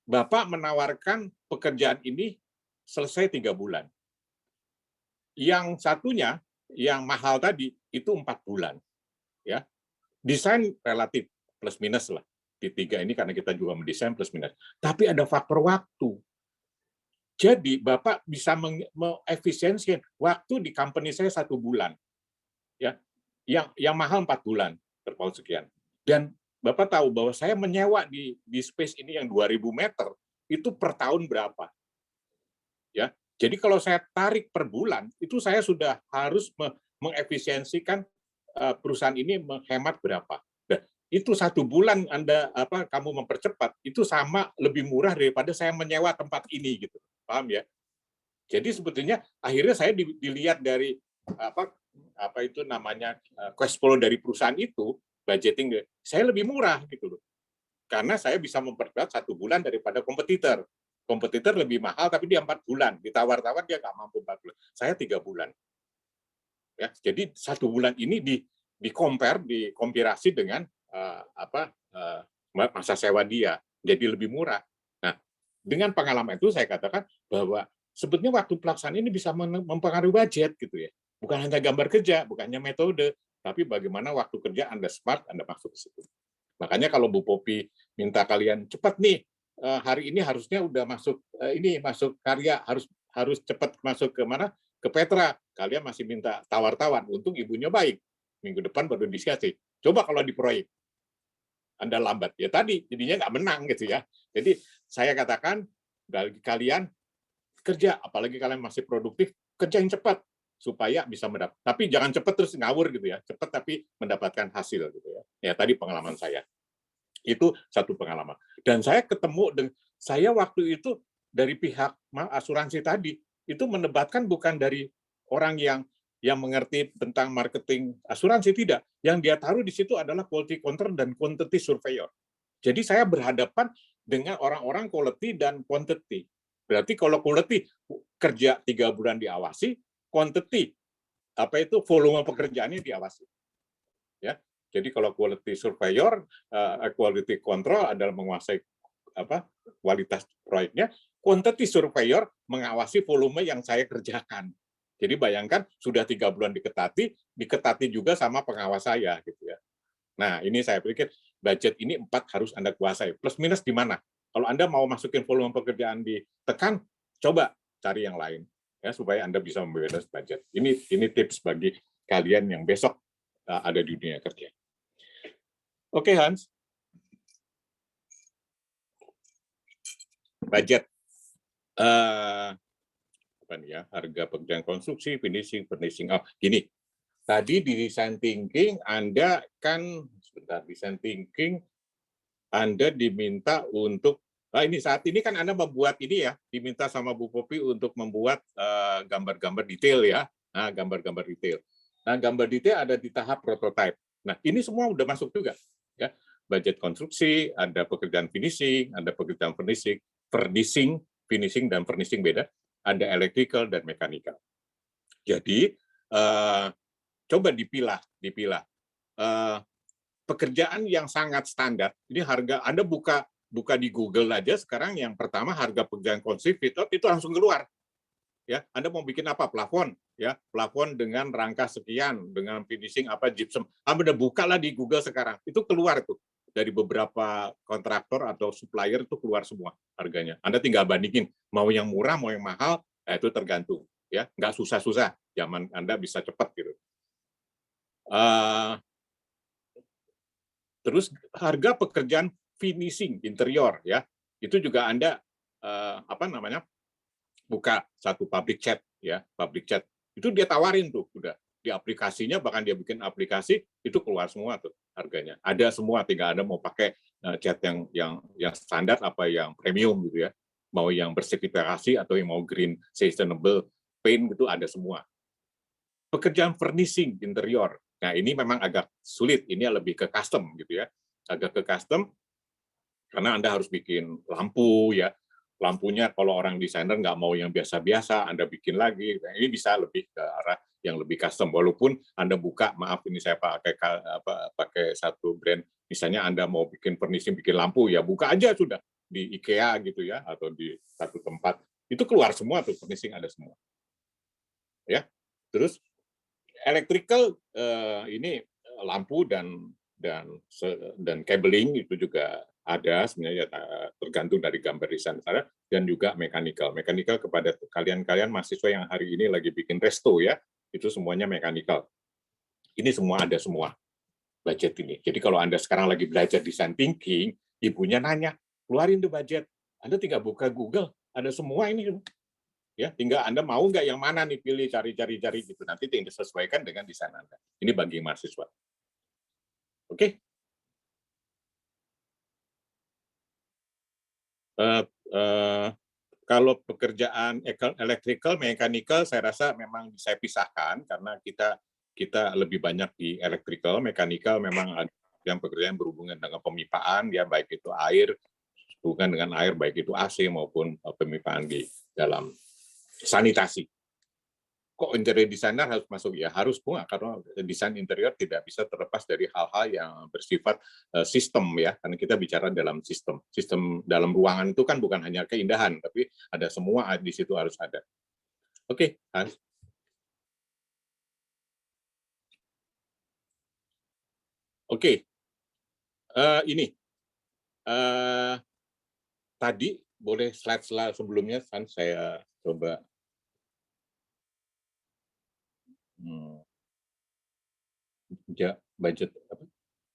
Bapak menawarkan pekerjaan ini selesai 3 bulan. Yang satunya, yang mahal tadi, itu 4 bulan. Ya. Desain relatif plus minus lah. Di 3 ini karena kita juga mendesain plus minus. Tapi ada faktor waktu. Jadi Bapak bisa mengefisiensikan waktu di company saya 1 bulan. Ya. Yang mahal 4 bulan, berpol sekian. Dan Bapak tahu bahwa saya menyewa di space ini yang 2.000 meter, itu per tahun berapa? Ya. Jadi kalau saya tarik per bulan, itu saya sudah harus mengefisiensikan perusahaan ini menghemat berapa. Nah, itu 1 bulan kamu mempercepat, itu sama lebih murah daripada saya menyewa tempat ini gitu. Paham ya? Jadi sebetulnya akhirnya saya dilihat dari apa itu namanya cash flow dari perusahaan itu, budgeting saya lebih murah gitu loh. Karena saya bisa mempercepat 1 bulan daripada kompetitor. Kompetitor lebih mahal tapi dia 4 bulan. Ditawar-tawar dia nggak mampu 4 bulan. Saya 3 bulan. Ya, jadi 1 bulan ini dikompirasi dengan masa sewa dia. Jadi lebih murah. Nah, dengan pengalaman itu saya katakan bahwa sebetulnya waktu pelaksanaan ini bisa mempengaruhi budget gitu ya. Bukan hanya gambar kerja, bukan hanya metode, tapi bagaimana waktu kerja Anda smart, Anda masuk ke situ. Makanya kalau Bu Popi minta kalian cepat nih, hari ini harusnya udah masuk masuk karya, harus cepat masuk ke mana? Ke Petra. Kalian masih minta tawar-tawar. Untung ibunya baik. Minggu depan baru diskusi. Coba kalau di proyek Anda lambat, ya tadi jadinya nggak menang gitu ya. Jadi saya katakan bagi kalian kerja, apalagi kalian masih produktif, kerja yang cepat supaya bisa mendapat. Tapi jangan cepat terus ngawur gitu ya. Cepat tapi mendapatkan hasil gitu ya. Ya tadi pengalaman saya. Itu satu pengalaman. Dan saya ketemu saya waktu itu dari pihak asuransi tadi itu menebatkan bukan dari orang yang mengerti tentang marketing asuransi, tidak. Yang dia taruh di situ adalah quality control dan quantity surveyor. Jadi saya berhadapan dengan orang-orang quality dan quantity. Berarti kalau quality kerja 3 bulan diawasi, quantity volume pekerjaannya diawasi. Ya. Jadi kalau quality surveyor, quality control adalah menguasai kualitas proyeknya, quantity surveyor mengawasi volume yang saya kerjakan. Jadi bayangkan sudah 3 bulan diketati juga sama pengawas saya gitu ya. Nah, ini saya pikir budget ini 4 harus Anda kuasai. Plus minus di mana? Kalau Anda mau masukin volume pekerjaan ditekan, coba cari yang lain ya supaya Anda bisa membedakan budget. Ini tips bagi kalian yang besok ada di dunia kerja. Oke, Hans. Budget. Apa nih ya? Harga pekerjaan konstruksi, finishing. Oh, gini. Tadi di design thinking Anda kan design thinking Anda diminta untuk ini saat ini kan Anda membuat ini ya, diminta sama Bu Popi untuk membuat gambar-gambar detail ya. Nah, gambar-gambar detail. Nah, gambar detail ada di tahap prototype. Nah, ini semua udah masuk juga ya. Budget konstruksi, ada pekerjaan finishing, ada pekerjaan furnishing, finishing dan furnishing beda, ada electrical dan mechanical. Jadi coba dipilah. Pekerjaan yang sangat standar, ini harga Anda buka di Google aja sekarang yang pertama harga pekerjaan konstruksi fit out itu langsung keluar. Ya, Anda mau bikin apa? Plafon, ya, plafon dengan rangka sekian, dengan finishing apa gypsum. Anda udah buka lah di Google sekarang. Itu keluar tuh dari beberapa kontraktor atau supplier itu keluar semua harganya. Anda tinggal bandingin mau yang murah, mau yang mahal, itu tergantung. Ya, nggak susah-susah. Zaman Anda bisa cepat gitu. Terus harga pekerjaan finishing interior, ya, itu juga Anda buka satu public chat, ya, public chat itu dia tawarin tuh, udah di aplikasinya, bahkan dia bikin aplikasi itu keluar semua tuh harganya, ada semua, tinggal Anda mau pakai chat yang standar apa yang premium gitu ya, mau yang bersertifikasi atau yang mau green sustainable paint gitu, ada semua. Pekerjaan furnishing interior, nah ini memang agak sulit, ini lebih ke custom gitu ya, agak ke custom karena Anda harus bikin lampu ya, lampunya kalau orang desainer nggak mau yang biasa-biasa, Anda bikin lagi. Nah, ini bisa lebih ke arah yang lebih custom. Walaupun Anda buka, maaf ini saya pakai satu brand, misalnya Anda mau bikin furnishing, bikin lampu, ya buka aja sudah di IKEA gitu ya, atau di satu tempat. Itu keluar semua tuh, furnishing ada semua. Ya, terus electrical ini lampu dan cabling itu juga ada sebenarnya, tergantung dari gambar desain saya, dan juga mechanical. Mechanical kepada kalian mahasiswa yang hari ini lagi bikin resto ya, itu semuanya mechanical. Ini semua ada semua budget ini. Jadi kalau Anda sekarang lagi belajar design thinking, ibunya nanya, keluarin tuh budget. Anda tinggal buka Google, ada semua ini. Ya, tinggal Anda mau nggak yang mana nih, pilih, cari gitu. Nanti tinggal disesuaikan dengan desain Anda. Ini bagi mahasiswa. Oke. Kalau pekerjaan electrical, mechanical, saya rasa memang saya pisahkan karena kita lebih banyak di electrical, mechanical memang ada yang pekerjaan berhubungan dengan pemipaan, ya baik itu air, hubungan dengan air, baik itu AC maupun pemipaan di dalam sanitasi. Kok interior designer harus masuk? Ya harus, bunga, karena desain interior tidak bisa terlepas dari hal-hal yang bersifat sistem ya, karena kita bicara dalam sistem. Sistem dalam ruangan itu kan bukan hanya keindahan, tapi ada semua di situ harus ada. Oke, Hans. Oke, ini tadi boleh slide sebelumnya, Hans, saya coba. Budget apa?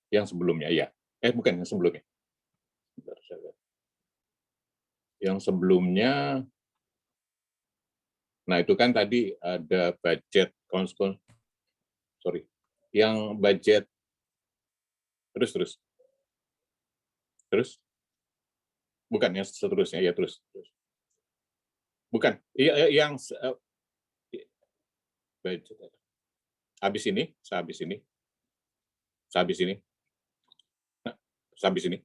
Yang sebelumnya ya. Bukan yang sebelumnya. Yang sebelumnya, nah itu kan tadi ada budget yang budget terus bukan yang seterusnya ya, terus bukan yang budget habis ini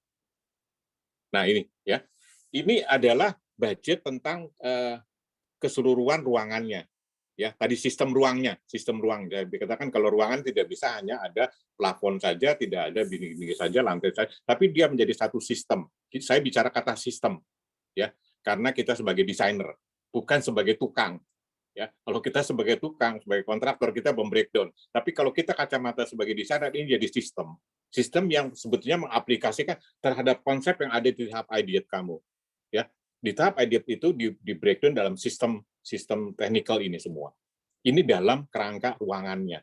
nah ini ya, ini adalah budget tentang keseluruhan ruangannya. Ya, tadi sistem ruang. Dikatakan kalau ruangan tidak bisa hanya ada plafon saja, tidak ada bini-bini saja, lantai saja, tapi dia menjadi satu sistem. Saya bicara kata sistem, ya, karena kita sebagai desainer, bukan sebagai tukang. Ya, kalau kita sebagai tukang, sebagai kontraktor, kita membreakdown. Tapi kalau kita kacamata sebagai desainer, ini jadi sistem. Sistem yang sebetulnya mengaplikasikan terhadap konsep yang ada di tahap ideat kamu. Ya, di tahap ideat itu di breakdown dalam sistem teknikal ini semua. Ini dalam kerangka ruangannya.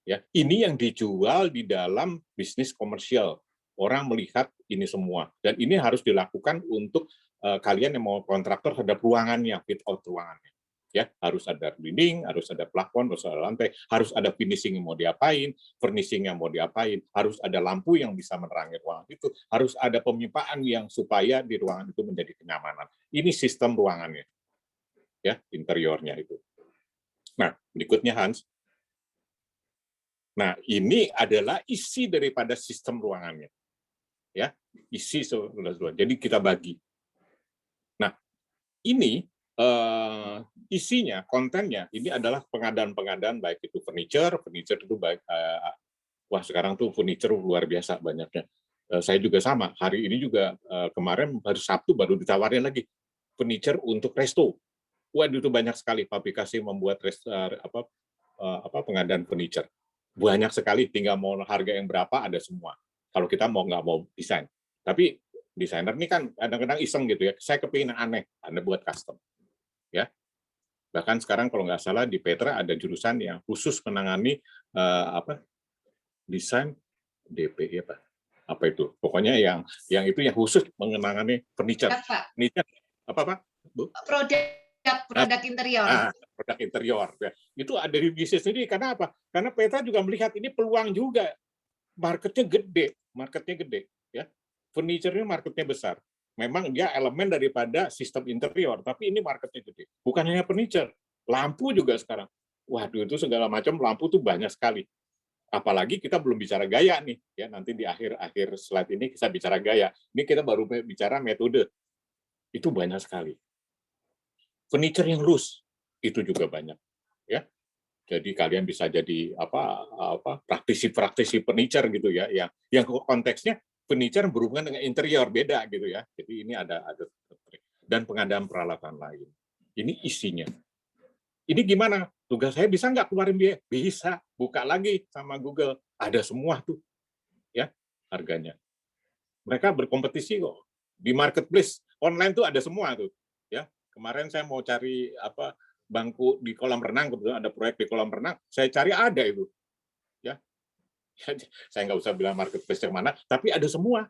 Ya, ini yang dijual di dalam bisnis komersial. Orang melihat ini semua, dan ini harus dilakukan untuk kalian yang mau kontraktor terhadap ruangannya, fit out ruangannya. Ya, harus ada dinding, harus ada plafon, harus ada lantai, harus ada finishing yang mau diapain, furnishing yang mau diapain, harus ada lampu yang bisa menerangi ruangan itu, harus ada pemipaan yang supaya di ruangan itu menjadi kenyamanan. Ini sistem ruangannya, ya, interiornya itu. Nah, berikutnya Hans. Nah, ini adalah isi daripada sistem ruangannya, ya, isi seluruh. Jadi kita bagi. Nah, ini isinya, kontennya, ini adalah pengadaan baik itu furniture itu baik, wah sekarang tuh furniture luar biasa banyaknya. Saya juga sama, hari ini juga kemarin baru Sabtu baru ditawarin lagi furniture untuk resto. Waduh, itu banyak sekali aplikasi membuat pengadaan furniture. Banyak sekali, tinggal mau harga yang berapa ada semua. Kalau kita nggak mau desain. Tapi desainer ini kan kadang-kadang iseng gitu ya. Saya kepingin aneh, Anda buat custom. Ya, bahkan sekarang kalau nggak salah di Petra ada jurusan yang khusus menangani desain DP apa itu? Pokoknya yang itu yang khusus mengenangani furniture. Furniture apa Pak? Bu?
Produk interior.
Produk interior. Ya. Itu ada di bisnis ini karena apa? Karena Petra juga melihat ini peluang juga. Marketnya gede, ya. Furniture ini marketnya besar. Memang dia elemen daripada sistem interior, tapi ini marketnya gede. Bukan hanya furniture, lampu juga sekarang. Waduh, itu segala macam lampu tuh banyak sekali. Apalagi kita belum bicara gaya nih, ya. Nanti di akhir slide ini kita bicara gaya. Ini kita baru bicara metode. Itu banyak sekali. Furniture yang loose itu juga banyak, ya. Jadi kalian bisa jadi praktisi furniture gitu ya, yang konteksnya furniture berhubungan dengan interior, beda gitu ya. Jadi ini ada dan pengadaan peralatan lain. Ini isinya. Ini gimana? Tugas saya bisa nggak keluarin biaya? Bisa. Buka lagi sama Google, ada semua tuh, ya, harganya. Mereka berkompetisi kok di marketplace online tuh ada semua tuh, ya. Kemarin saya mau cari bangku di kolam renang, kebetulan ada proyek di kolam renang, saya cari ada itu, ya. Saya nggak usah bilang marketplace yang mana, tapi ada semua,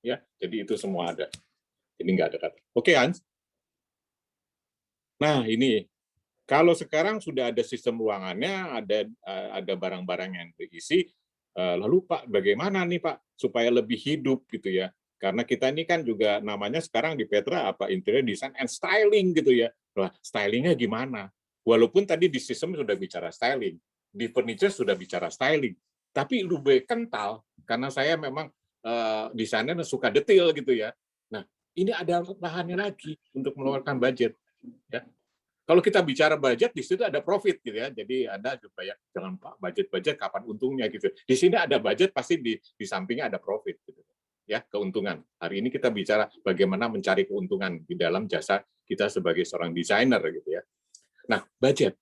ya. Jadi itu semua ada. Ini nggak ada kata. Oke, Hans. Nah, ini kalau sekarang sudah ada sistem ruangannya, ada barang-barang yang diisi, lalu Pak, bagaimana nih Pak supaya lebih hidup gitu ya? Karena kita ini kan juga namanya sekarang di Petra interior design and styling gitu ya. Wah, stylingnya gimana? Walaupun tadi di sistem sudah bicara styling, di furniture sudah bicara styling, tapi lebih kental karena saya memang desainer suka detail gitu ya. Nah, ini ada bahannya lagi untuk mengeluarkan budget. Ya. Kalau kita bicara budget, di situ ada profit gitu ya. Jadi ada supaya jangan Pak budget kapan untungnya gitu. Di sini ada budget pasti di sampingnya ada profit gitu. Ya, keuntungan. Hari ini kita bicara bagaimana mencari keuntungan di dalam jasa kita sebagai seorang desainer gitu ya. Nah, budget.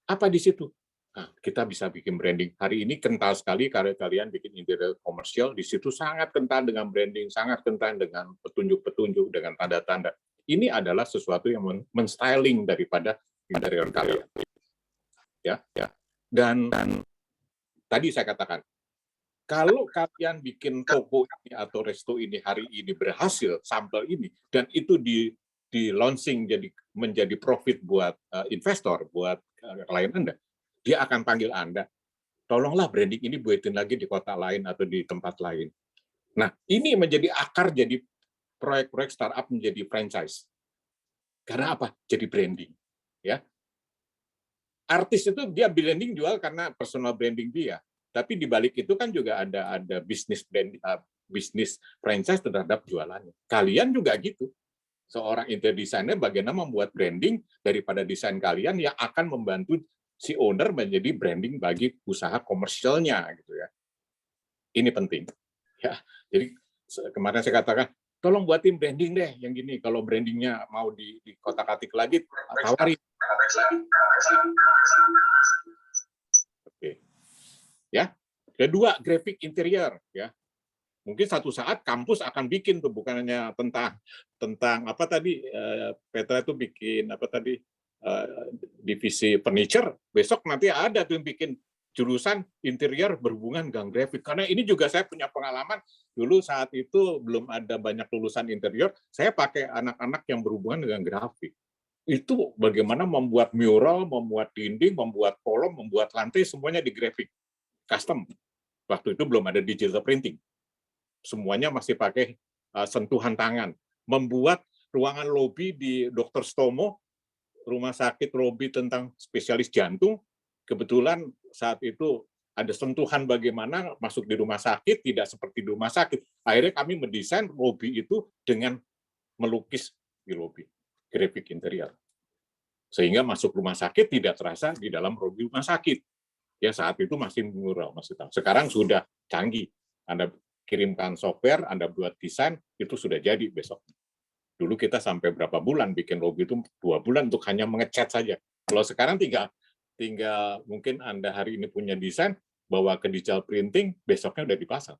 Apa di situ? Nah, kita bisa bikin branding. Hari ini kental sekali kalau kalian bikin interior komersial, di situ sangat kental dengan branding, sangat kental dengan petunjuk-petunjuk, dengan tanda-tanda. Ini adalah sesuatu yang men-styling daripada interior kalian. Ya. Dan tadi saya katakan, kalau kalian bikin toko ini atau resto ini hari ini berhasil, sampel ini, dan itu di launching menjadi profit buat investor, buat klien Anda, dia akan panggil Anda, tolonglah branding ini buatin lagi di kota lain atau di tempat lain. Nah, ini menjadi akar jadi proyek-proyek startup menjadi franchise. Karena apa? Jadi branding. Ya. Artis itu dia branding jual karena personal branding dia. Tapi di balik itu kan juga ada bisnis franchise terhadap jualannya. Kalian juga gitu. Seorang interior designer bagaimana membuat branding daripada desain kalian yang akan membantu si owner menjadi branding bagi usaha komersialnya gitu ya. Ini penting. Ya. Jadi kemarin saya katakan tolong buatin branding deh yang gini. Kalau brandingnya mau di kotak-katik lagi, tawarin. Oke. Ya. Kedua, grafik interior ya. Mungkin satu saat kampus akan bikin tuh bukan hanya tentang apa tadi Petra itu bikin apa tadi divisi furniture, besok nanti ada tuh yang bikin jurusan interior berhubungan dengan grafik. Karena ini juga saya punya pengalaman dulu saat itu belum ada banyak lulusan interior, saya pakai anak-anak yang berhubungan dengan grafik. Itu bagaimana membuat mural, membuat dinding, membuat kolom, membuat lantai semuanya di grafik custom. Waktu itu belum ada digital printing. Semuanya masih pakai sentuhan tangan. Membuat ruangan lobi di Dr. Stomo, rumah sakit lobi tentang spesialis jantung, kebetulan saat itu ada sentuhan bagaimana masuk di rumah sakit, tidak seperti di rumah sakit. Akhirnya kami mendesain lobi itu dengan melukis di lobi, grafik interior. Sehingga masuk rumah sakit tidak terasa di dalam lobi rumah sakit. Ya saat itu masih mural, masih tahu. Sekarang sudah canggih. Anda kirimkan software, Anda buat desain, itu sudah jadi besok. Dulu kita sampai berapa bulan bikin logo itu 2 bulan untuk hanya mengecat saja. Kalau sekarang tinggal mungkin Anda hari ini punya desain, bawa ke digital printing, besoknya udah dipasang.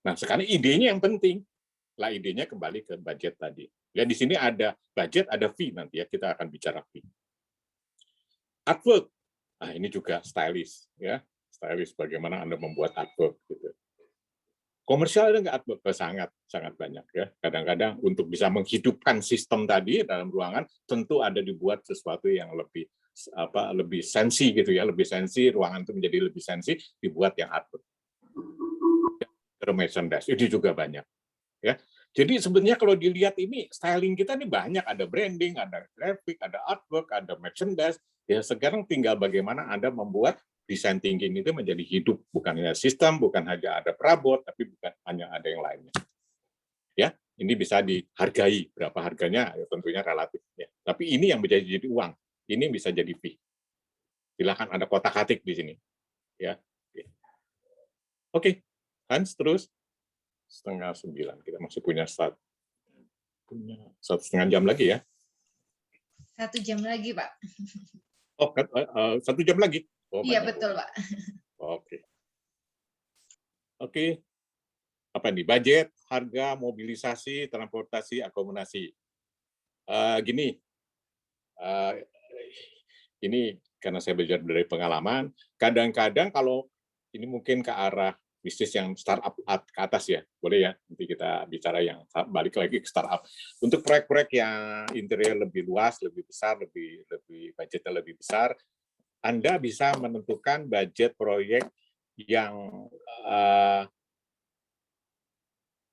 Nah, sekarang idenya yang penting. Lah idenya kembali ke budget tadi. Ya di sini ada budget, ada fee nanti ya, kita akan bicara fee. Artwork. Nah, ini juga stylish ya. Stylish bagaimana Anda membuat artwork gitu. Komersial ada nggak artwork? Sangat, sangat banyak ya. Kadang-kadang untuk bisa menghidupkan sistem tadi dalam ruangan, tentu ada dibuat sesuatu yang lebih sensi gitu ya, lebih sensi, ruangan itu menjadi lebih sensi, dibuat yang artwork. Merchandise, itu juga banyak. Ya. Jadi sebenarnya kalau dilihat ini styling kita ini banyak, ada branding, ada graphic, ada artwork, ada merchandise. Ya sekarang tinggal bagaimana Anda membuat design thinking itu menjadi hidup, bukan hanya sistem, bukan hanya ada perabot, tapi bukan hanya ada yang lainnya. Ya, ini bisa dihargai, berapa harganya ya tentunya relatif ya. Tapi ini yang bisa jadi uang, ini bisa jadi fee. Silakan ada kotak-atik di sini. Ya. Oke, Hans terus 8:30 kita masih punya 1,5 jam lagi ya.
1 jam lagi, Pak.
Oh, 1 jam lagi. Oh,
Iya,
banyak.
betul, Pak.
Oke. Apa nih? Budget, harga, mobilisasi, transportasi, akomodasi. Gini, ini karena saya belajar dari pengalaman, kadang-kadang kalau ini mungkin ke arah bisnis yang startup ke atas ya, boleh ya, nanti kita bicara yang balik lagi ke startup. Untuk proyek-proyek yang interior lebih luas, lebih besar, lebih budgetnya lebih besar, Anda bisa menentukan budget proyek yang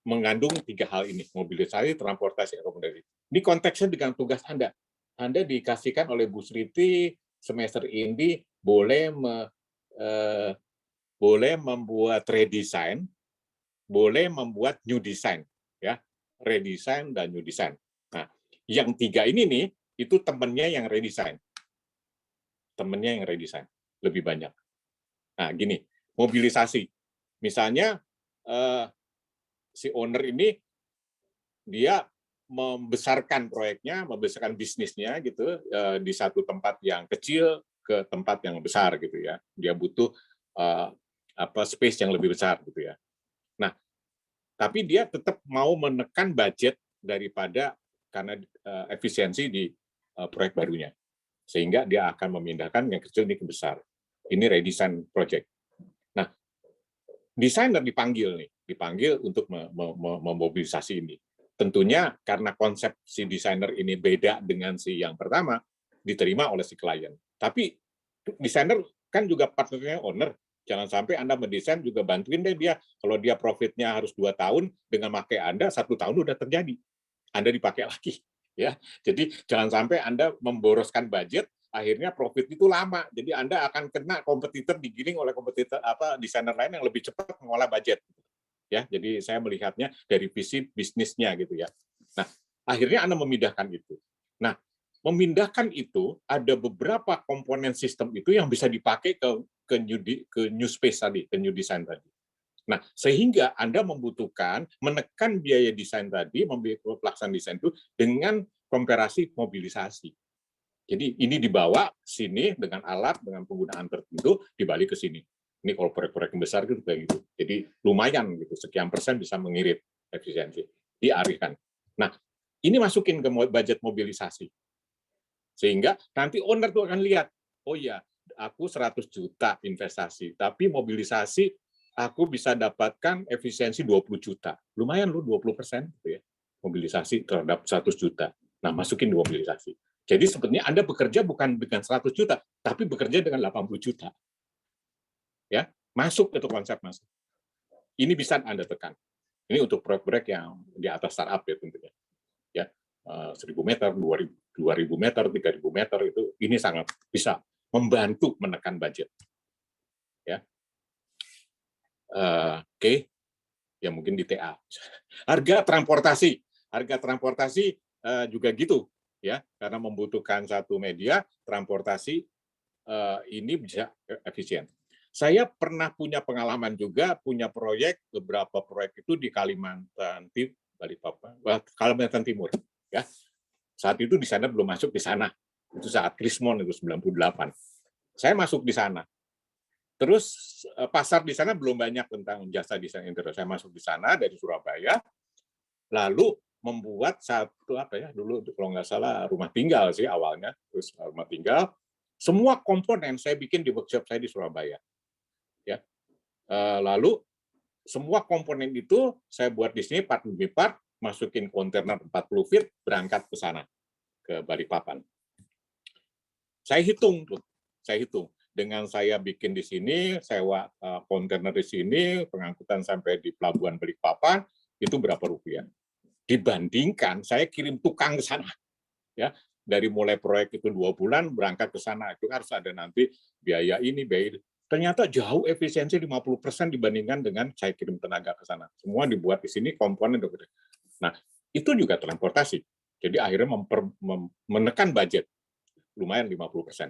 mengandung 3 hal ini, mobilisasi, transportasi, akomodasi. Ini konteksnya dengan tugas Anda. Anda dikasihkan oleh Bu Sriti semester ini boleh membuat redesign, boleh membuat new design, ya, redesign dan new design. Nah, yang 3 ini nih, itu temennya yang redesign. Temennya yang redesign, lebih banyak. Nah, gini, mobilisasi. Misalnya, si owner ini, dia membesarkan proyeknya, membesarkan bisnisnya gitu, di satu tempat yang kecil ke tempat yang besar gitu ya. Dia butuh space yang lebih besar gitu ya. Nah, tapi dia tetap mau menekan budget daripada karena efisiensi di proyek barunya. Sehingga dia akan memindahkan yang kecil ini ke besar. Ini redesign project. Nah, desainer dipanggil untuk memobilisasi ini. Tentunya karena konsep si desainer ini beda dengan si yang pertama, diterima oleh si klien. Tapi desainer kan juga partnernya owner. Jangan sampai Anda mendesain juga bantuin deh dia. Kalau dia profitnya harus 2 tahun, dengan pakai Anda 1 tahun udah terjadi. Anda dipakai lagi. Ya, jadi jangan sampai Anda memboroskan budget, akhirnya profit itu lama. Jadi Anda akan kena kompetitor, digiring oleh kompetitor desainer lain yang lebih cepat mengolah budget. Ya, jadi saya melihatnya dari visi bisnisnya gitu ya. Nah, akhirnya Anda memindahkan itu. Nah, memindahkan itu ada beberapa komponen sistem itu yang bisa dipakai ke new space tadi, ke new design tadi. Nah, sehingga Anda membutuhkan menekan biaya desain tadi, pelaksanaan desain itu dengan komparasi mobilisasi. Jadi ini dibawa sini dengan alat, dengan penggunaan tertentu, dibalik ke sini. Ini kalau proyek-proyek yang besar gitu kayak gitu. Jadi lumayan gitu, sekian persen bisa mengirit efisiensi, dialihkan. Nah, ini masukin ke budget mobilisasi. Sehingga nanti owner tuh akan lihat, oh ya, aku 100 juta investasi, tapi mobilisasi aku bisa dapatkan efisiensi 20 juta. Lumayan lu 20% gitu ya. Mobilisasi terhadap 100 juta. Nah, masukin di mobilisasi. Jadi sebenarnya Anda bekerja bukan dengan 100 juta, tapi bekerja dengan 80 juta. Ya, masuk itu konsep masuk. Ini bisa Anda tekan. Ini untuk proyek-proyek yang di atas startup ya tentunya. Ya, 1.000 meter, 2.000 meter, 3.000 meter itu ini sangat bisa membantu menekan budget. Ya. Oke, ya mungkin di TA. Harga transportasi juga gitu ya, karena membutuhkan satu media transportasi ini bisa efisien. Saya pernah punya pengalaman juga punya proyek, beberapa proyek itu di Kalimantan Balikpapan, Kalimantan Timur. Ya, saat itu di sana belum masuk di sana. Itu saat Krismon itu 98. Saya masuk di sana. Terus pasar di sana belum banyak tentang jasa desain interior. Saya masuk di sana dari Surabaya, lalu membuat satu apa ya dulu kalau nggak salah rumah tinggal sih awalnya, terus rumah tinggal. Semua komponen saya bikin di workshop saya di Surabaya. Ya, lalu semua komponen itu saya buat di sini part demi part, masukin kontainer 40 feet, berangkat ke sana ke Balikpapan. Saya hitung tuh, dengan saya bikin di sini, sewa kontainer di sini, pengangkutan sampai di pelabuhan Balikpapan itu berapa rupiah? Dibandingkan saya kirim tukang ke sana, ya dari mulai proyek itu 2 bulan berangkat ke sana itu harus ada nanti biaya ini, biaya ini. Ternyata jauh efisiensi 50% dibandingkan dengan saya kirim tenaga ke sana. Semua dibuat di sini komponen. Nah itu juga transportasi. Jadi akhirnya menekan budget lumayan 50%.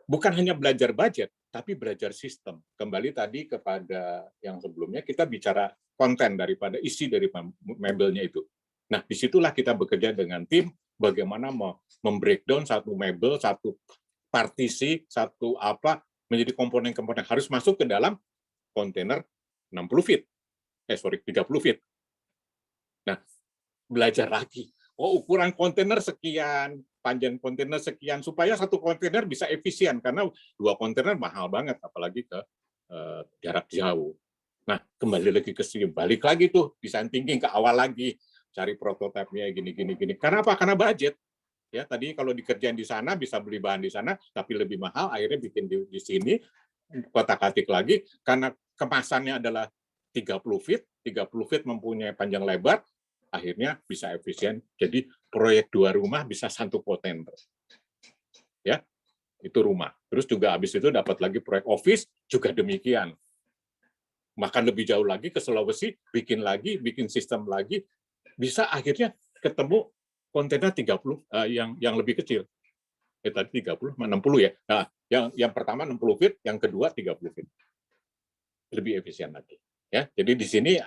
Bukan hanya belajar budget, tapi belajar sistem. Kembali tadi kepada yang sebelumnya, kita bicara konten daripada isi dari mebelnya itu. Nah, disitulah kita bekerja dengan tim, bagaimana membreakdown satu mebel, satu partisi, satu apa, menjadi komponen-komponen harus masuk ke dalam kontainer 60 feet. 30 feet. Nah, belajar lagi. Oh, ukuran kontainer sekian, panjang kontainer sekian, supaya satu kontainer bisa efisien, karena 2 kontainer mahal banget, apalagi ke jarak jauh. Nah, kembali lagi ke sini, balik lagi tuh, design thinking ke awal lagi, cari prototipenya gini. Karena apa? Karena budget. Ya, tadi kalau dikerjain di sana, bisa beli bahan di sana, tapi lebih mahal, akhirnya bikin di sini, kotak-katik lagi, karena kemasannya adalah 30 feet mempunyai panjang lebar, akhirnya bisa efisien. Jadi proyek 2 rumah bisa 1 kontainer. Ya, itu rumah. Terus juga habis itu dapat lagi proyek office juga demikian. Bahkan lebih jauh lagi ke Sulawesi, bikin sistem lagi, bisa akhirnya ketemu kontainer 30 yang lebih kecil. Tadi 30, 60 ya. Nah, yang pertama 60 feet, yang kedua 30 feet. Lebih efisien lagi. Ya, jadi di sini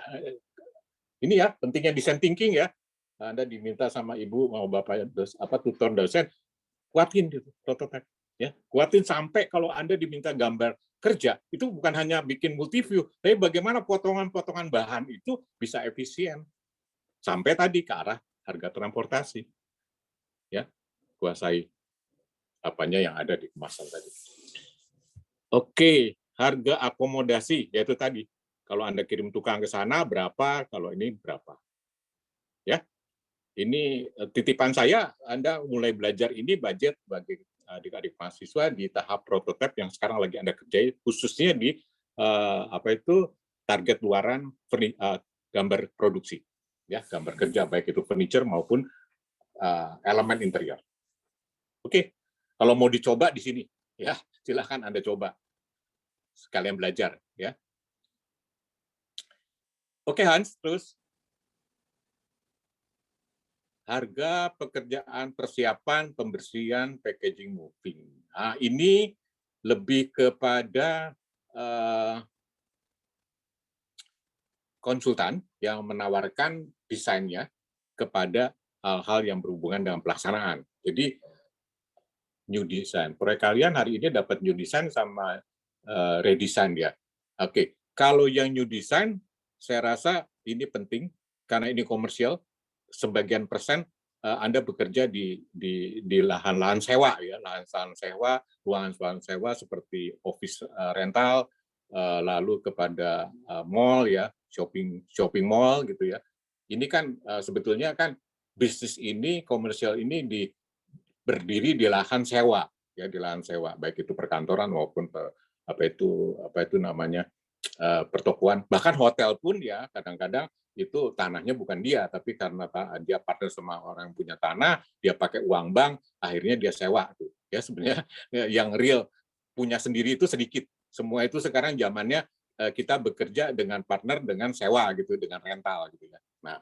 ini ya pentingnya design thinking ya. Anda diminta sama ibu mau bapak tutor dosen, kuatin gitu prototipe ya. Kuatin sampai kalau Anda diminta gambar kerja itu bukan hanya bikin multiview, tapi bagaimana potongan-potongan bahan itu bisa efisien sampai tadi ke arah harga transportasi. Ya, kuasai apanya yang ada di kemasan tadi. Oke, harga akomodasi yaitu tadi. Kalau Anda kirim tukang ke sana berapa, kalau ini berapa. Ya. Ini titipan saya, Anda mulai belajar ini budget bagi adik-adik mahasiswa di tahap prototipe yang sekarang lagi Anda kerjai, khususnya di target luaran gambar produksi, ya gambar kerja baik itu furniture maupun elemen interior. Oke, kalau mau dicoba di sini, ya silahkan Anda coba sekalian belajar, ya. Oke Hans, terus. Harga pekerjaan persiapan, pembersihan, packaging, moving. Nah, ini lebih kepada konsultan yang menawarkan desainnya kepada hal-hal yang berhubungan dengan pelaksanaan. Jadi, new design. Proyek kalian hari ini dapat new design sama redesign ya. Oke, kalau yang new design, saya rasa ini penting karena ini komersial. Sebagian persen Anda bekerja di lahan-lahan sewa ya, lahan sewa, ruangan sewa seperti office rental, lalu kepada mall ya, shopping mall gitu ya. Ini kan sebetulnya kan bisnis ini komersial ini berdiri di lahan sewa ya, di lahan sewa baik itu perkantoran maupun apa itu namanya pertokoan, bahkan hotel pun ya kadang-kadang itu tanahnya bukan dia, tapi karena dia partner sama orang yang punya tanah, dia pakai uang bank, akhirnya dia sewa tuh. Ya sebenarnya yang real punya sendiri itu sedikit. Semua itu sekarang zamannya kita bekerja dengan partner dengan sewa gitu, dengan rental gitu ya. Nah,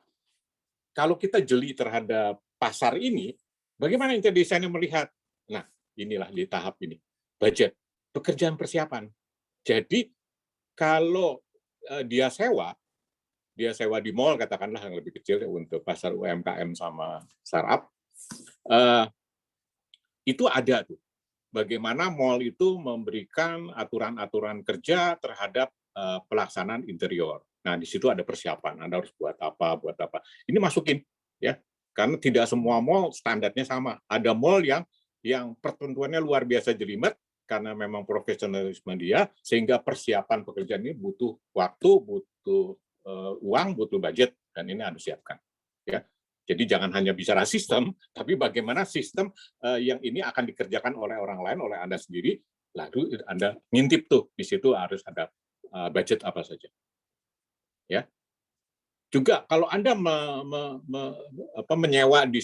kalau kita jeli terhadap pasar ini, bagaimana interior designer melihat? Nah, inilah di tahap ini. Budget, pekerjaan persiapan. Jadi kalau dia sewa, dia sewa di mall, katakanlah yang lebih kecil untuk pasar UMKM sama startup, itu ada tuh. Bagaimana mall itu memberikan aturan-aturan kerja terhadap pelaksanaan interior. Nah, di situ ada persiapan. Anda harus buat apa, buat apa. Ini masukin, ya, karena tidak semua mall standarnya sama. Ada mall yang pertentuannya luar biasa jelimet karena memang profesionalisme dia, sehingga persiapan pekerjaan ini butuh waktu, butuh uang, butuh budget, dan ini harus siapkan. Ya, jadi jangan hanya bicara sistem, tapi bagaimana sistem yang ini akan dikerjakan oleh orang lain, oleh Anda sendiri, lalu Anda ngintip tuh, di situ harus ada budget apa saja. Ya. Juga kalau Anda menyewa di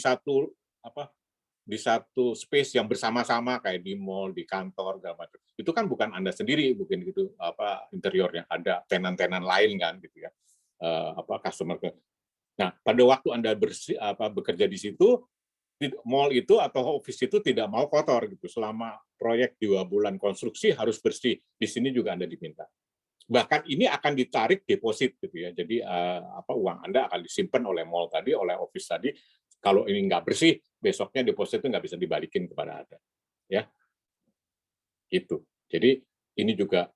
satu space yang bersama-sama kayak di mall, di kantor, segala macam. Itu kan bukan Anda sendiri, mungkin gitu interiornya, ada tenan-tenan lain kan gitu ya. Customer. Nah, pada waktu Anda bekerja di situ, mall itu atau office itu tidak mau kotor gitu. Selama proyek 2 bulan konstruksi harus bersih. Di sini juga Anda diminta. Bahkan ini akan ditarik deposit gitu ya. Jadi uang Anda akan disimpan oleh mall tadi, oleh office tadi. Kalau ini nggak bersih, besoknya deposit itu nggak bisa dibalikin kepada Anda. Ya, gitu. Jadi ini juga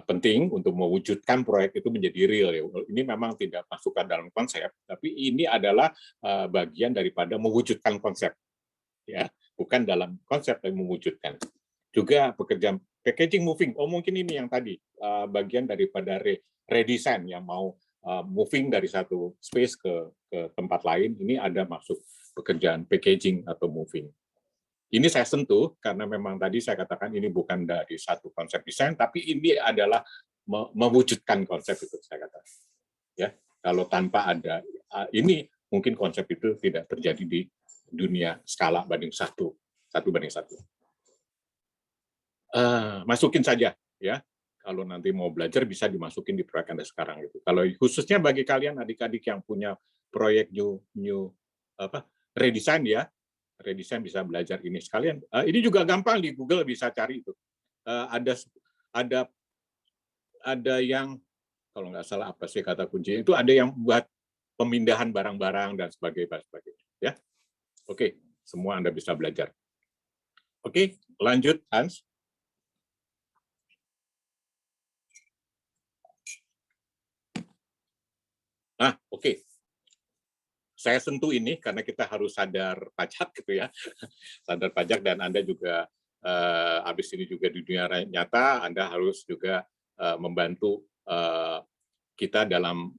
penting untuk mewujudkan proyek itu menjadi real. Ya. Ini memang tidak masukkan dalam konsep, tapi ini adalah bagian daripada mewujudkan konsep, ya, bukan dalam konsep tapi mewujudkan. Juga pekerjaan packaging moving. Oh mungkin ini yang tadi bagian daripada redesign yang mau moving dari satu space ke tempat lain. Ini ada masuk pekerjaan packaging atau moving. Ini saya sentuh karena memang tadi saya katakan ini bukan dari satu konsep desain, tapi ini adalah mewujudkan konsep itu saya katakan. Ya, kalau tanpa ada ini mungkin konsep itu tidak terjadi di dunia skala banding satu banding satu. Masukin saja ya. Kalau nanti mau belajar bisa dimasukin di proyek Anda sekarang gitu. Kalau khususnya bagi kalian adik-adik yang punya proyek new redesign ya. Redesign bisa belajar ini sekalian. Ini juga gampang di Google bisa cari itu. Ada yang kalau nggak salah apa sih kata kuncinya itu ada yang buat pemindahan barang-barang dan sebagainya. Ya, oke, semua Anda bisa belajar. Oke, lanjut Hans. Oke. Saya sentuh ini karena kita harus sadar pajak gitu ya, sadar pajak dan Anda juga habis ini juga di dunia nyata Anda harus juga membantu kita dalam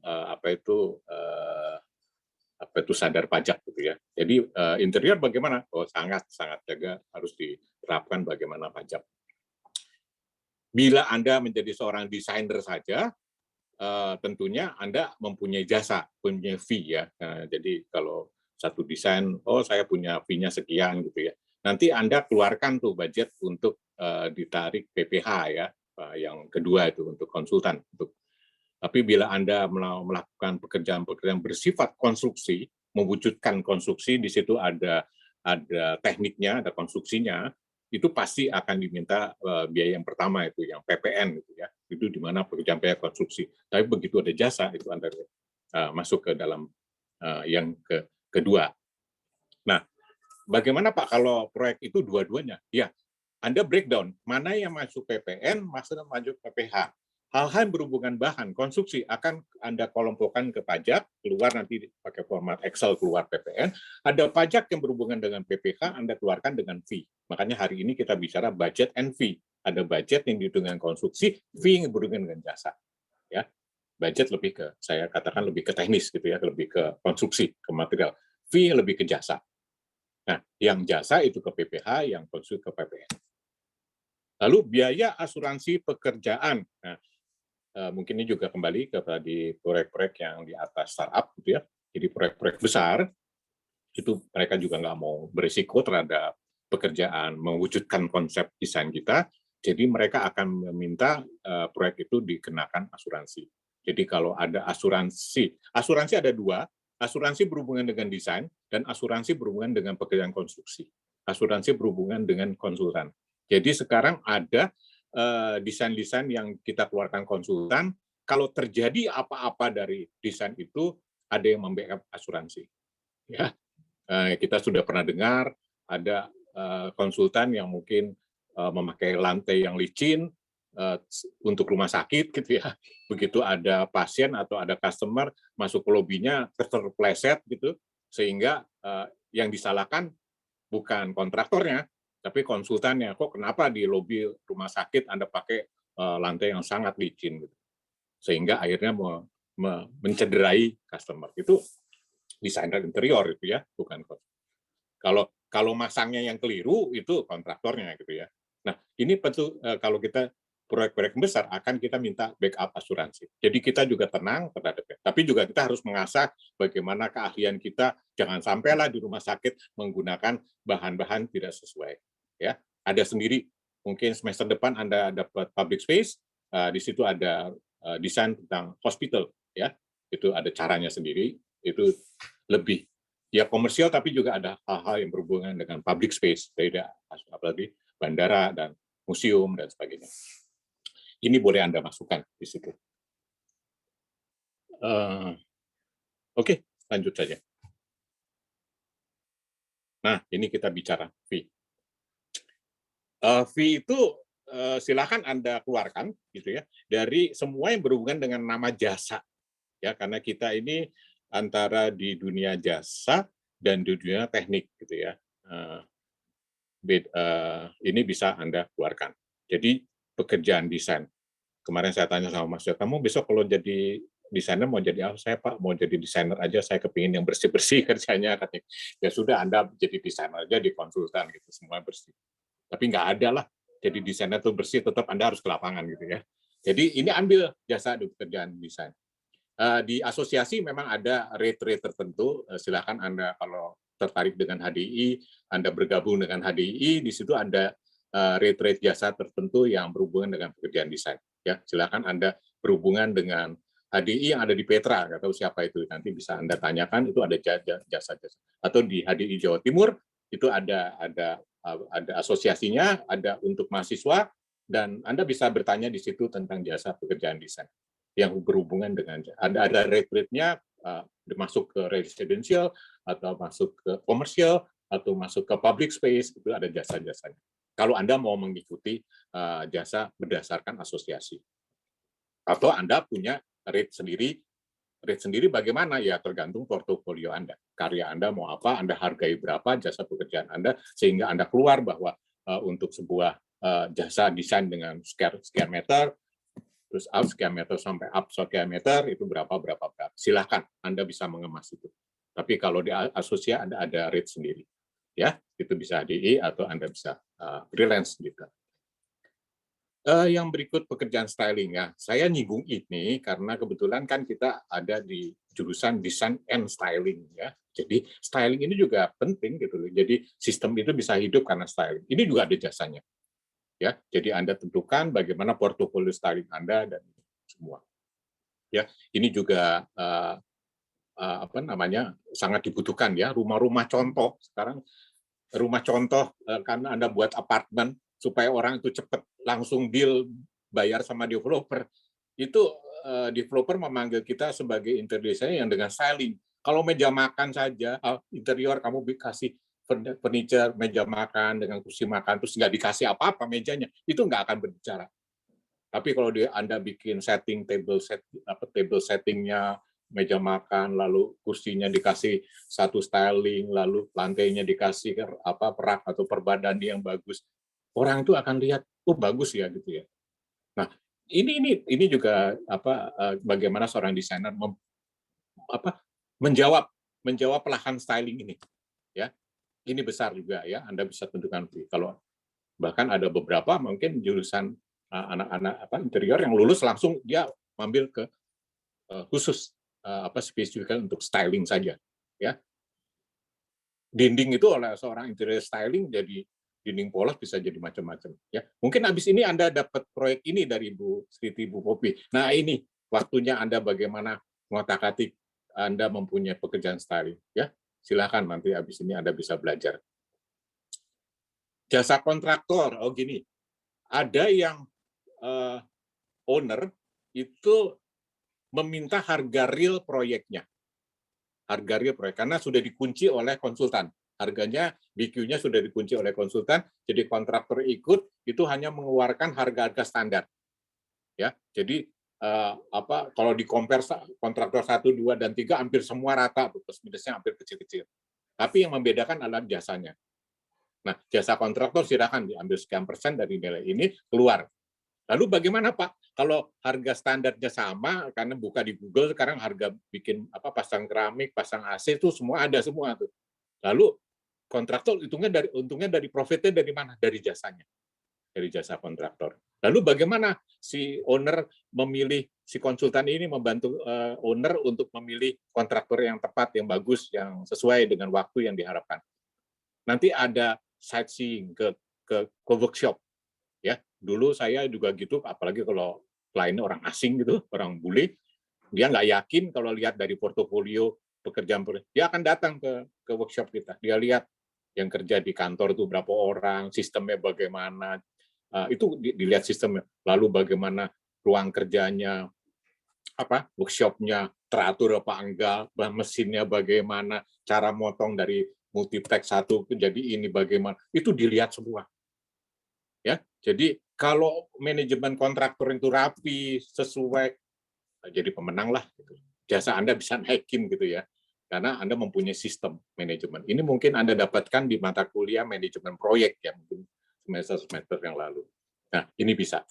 sadar pajak gitu ya. Jadi interior bagaimana? Oh sangat jaga harus diterapkan bagaimana pajak. Bila Anda menjadi seorang desainer saja, tentunya Anda mempunyai jasa, punya fee ya. Jadi kalau satu desain, oh saya punya fee-nya sekian gitu ya. Nanti Anda keluarkan tuh budget untuk ditarik PPH ya, yang kedua itu untuk konsultan. Tapi bila Anda melakukan pekerjaan-pekerjaan bersifat konstruksi, mewujudkan konstruksi, di situ ada tekniknya, ada konstruksinya, itu pasti akan diminta biaya yang pertama itu yang PPN gitu ya, itu di mana pekerjaan konstruksi. Tapi begitu ada jasa itu Anda masuk ke dalam yang kedua. Nah, bagaimana Pak kalau proyek itu dua-duanya? Ya, Anda breakdown mana yang masuk PPN, masuk PPH. Hal-hal yang berhubungan bahan konstruksi akan Anda kelompokkan ke pajak, keluar nanti pakai format Excel keluar PPN. Ada pajak yang berhubungan dengan PPH, Anda keluarkan dengan fee. Makanya hari ini kita bicara budget and fee. Ada budget yang dihitung dengan konstruksi, fee yang berhubungan dengan jasa. Ya, budget lebih ke, saya katakan lebih ke teknis gitu ya, lebih ke konstruksi, ke material. Fee yang lebih ke jasa. Nah, yang jasa itu ke PPH, yang konstruksi ke PPN. Lalu biaya asuransi pekerjaan. Nah, mungkin ini juga kembali kepada di proyek-proyek yang di atas startup gitu ya. Jadi proyek-proyek besar itu mereka juga nggak mau berisiko terhadap pekerjaan mewujudkan konsep desain kita. Jadi mereka akan meminta proyek itu dikenakan asuransi. Jadi kalau ada asuransi ada dua, asuransi berhubungan dengan desain dan asuransi berhubungan dengan pekerjaan konstruksi. Asuransi berhubungan dengan konsultan. Jadi sekarang ada desain-desain yang kita keluarkan konsultan, kalau terjadi apa-apa dari desain itu, ada yang membackup asuransi. Ya, kita sudah pernah dengar ada konsultan yang mungkin memakai lantai yang licin untuk rumah sakit gitu ya. Begitu ada pasien atau ada customer masuk ke lobinya terpleset gitu, sehingga yang disalahkan bukan kontraktornya, tapi konsultannya. Kok kenapa di lobi rumah sakit Anda pakai lantai yang sangat licin gitu. Sehingga akhirnya mencederai customer. Itu desainer interior itu ya, bukan kalau masangnya yang keliru itu kontraktornya gitu ya. Nah, ini tentu kalau kita proyek-proyek besar akan kita minta backup asuransi. Jadi kita juga tenang terhadapnya. Tapi juga kita harus mengasah bagaimana keahlian kita, jangan sampailah di rumah sakit menggunakan bahan-bahan tidak sesuai. Ya, ada sendiri. Mungkin semester depan Anda dapat public space, di situ ada desain tentang hospital, ya. Itu ada caranya sendiri. Itu lebih ya komersial, tapi juga ada hal-hal yang berhubungan dengan public space, beda apalagi bandara dan museum dan sebagainya. Ini boleh Anda masukkan di situ. Oke, lanjut saja. Nah, ini kita bicara fee. Fee itu silakan Anda keluarkan gitu ya dari semua yang berhubungan dengan nama jasa, ya, karena kita ini antara di dunia jasa dan di dunia teknik gitu ya. Ini bisa Anda keluarkan. Jadi pekerjaan desain. Kemarin saya tanya sama Mas, kamu besok kalau jadi desainer mau jadi apa? Saya Pak mau jadi desainer aja, saya kepingin yang bersih-bersih kerjanya. Katanya. Ya sudah, Anda jadi desainer aja di konsultan gitu, semua bersih. Tapi nggak ada lah, jadi desainer tuh bersih, tetap Anda harus ke lapangan gitu ya. Jadi ini ambil jasa di pekerjaan desain. Di asosiasi memang ada rate-rate tertentu, silakan Anda kalau tertarik dengan HDI, Anda bergabung dengan HDI, di situ ada rate-rate jasa tertentu yang berhubungan dengan pekerjaan desain. Ya, silakan Anda berhubungan dengan HDI yang ada di Petra, nggak tahu siapa itu, nanti bisa Anda tanyakan, itu ada jasa-jasa. Atau di HDI Jawa Timur, itu ada asosiasinya, ada untuk mahasiswa, dan Anda bisa bertanya di situ tentang jasa pekerjaan desain yang berhubungan dengan ada rate-rate-nya masuk ke residential atau masuk ke komersial atau masuk ke public space, itu ada jasa-jasanya. Kalau Anda mau mengikuti jasa berdasarkan asosiasi. Atau Anda punya rate sendiri bagaimana? Ya tergantung portofolio Anda. Karya Anda mau apa, Anda hargai berapa jasa pekerjaan Anda, sehingga Anda keluar bahwa untuk sebuah jasa desain dengan sekian meter, terus out sekian meter sampai up sekian meter, itu berapa. Silahkan, Anda bisa mengemas itu. Tapi kalau di asosiasi ada rate sendiri. Ya, itu bisa HDI atau Anda bisa freelance gitu. Yang berikut pekerjaan styling ya. Saya nyinggung ini karena kebetulan kan kita ada di jurusan design and styling ya. Jadi styling ini juga penting gitu loh. Jadi sistem itu bisa hidup karena styling. Ini juga ada jasanya. Ya, jadi Anda tentukan bagaimana portofolio styling Anda dan semua. Ya, ini juga apa namanya sangat dibutuhkan ya, rumah-rumah contoh sekarang, rumah contoh karena Anda buat apartemen supaya orang itu cepat langsung deal bayar sama developer. Itu developer memanggil kita sebagai interior designer yang dengan styling. Kalau meja makan saja interior kamu kasih furniture meja makan dengan kursi makan terus nggak dikasih apa-apa mejanya, itu nggak akan berbicara. Tapi kalau Anda bikin table settingnya meja makan, lalu kursinya dikasih satu styling, lalu lantainya dikasih perak atau perbadan yang bagus, orang itu akan lihat, oh bagus ya gitu ya. Nah ini juga bagaimana seorang desainer menjawab lahan styling ini ya. Ini besar juga ya, Anda bisa tentukan kalau bahkan ada beberapa mungkin jurusan anak-anak interior yang lulus langsung dia ambil ke khusus spesifikasi untuk styling saja ya. Dinding itu oleh seorang interior styling jadi dinding polos bisa jadi macam-macam ya. Mungkin habis ini Anda dapat proyek ini dari Bu Siti, Bu Popi. Nah ini waktunya Anda bagaimana mengotak-atik Anda mempunyai pekerjaan styling ya. Silakan nanti habis ini Anda bisa belajar. Jasa kontraktor, gini, ada yang owner itu meminta harga real proyeknya. Harga real proyek, karena sudah dikunci oleh konsultan. Harganya, BQ-nya sudah dikunci oleh konsultan, jadi kontraktor ikut, itu hanya mengeluarkan harga-harga standar. Ya, jadi kalau di compare kontraktor 1, 2, dan 3 hampir semua rata, plus minusnya hampir kecil-kecil. Tapi yang membedakan adalah jasanya. Nah, jasa kontraktor silakan diambil sekian persen dari nilai ini keluar. Lalu bagaimana Pak? Kalau harga standarnya sama, karena buka di Google sekarang harga bikin pasang keramik, pasang AC itu semua ada semua tuh. Lalu kontraktor untungnya dari profitnya dari mana? Dari jasanya, dari jasa kontraktor. Lalu bagaimana si owner memilih, si konsultan ini membantu owner untuk memilih kontraktor yang tepat, yang bagus, yang sesuai dengan waktu yang diharapkan. Nanti ada sightseeing ke workshop. Ya, dulu saya juga gitu, apalagi kalau kliennya orang asing gitu, orang bule, dia nggak yakin kalau lihat dari portofolio pekerjaan, dia akan datang ke workshop kita. Dia lihat yang kerja di kantor itu berapa orang, sistemnya bagaimana, itu dilihat sistemnya. Lalu bagaimana ruang kerjanya, workshopnya teratur apa enggak, mesinnya bagaimana, cara motong dari multiplex satu jadi ini bagaimana, itu dilihat semua. Ya, jadi kalau manajemen kontraktor itu rapi, sesuai, jadi pemenang lah. Gitu. Jasa Anda bisa naikin gitu ya, karena Anda mempunyai sistem manajemen. Ini mungkin Anda dapatkan di mata kuliah manajemen proyek ya, mungkin semester yang lalu. Nah, ini bisa.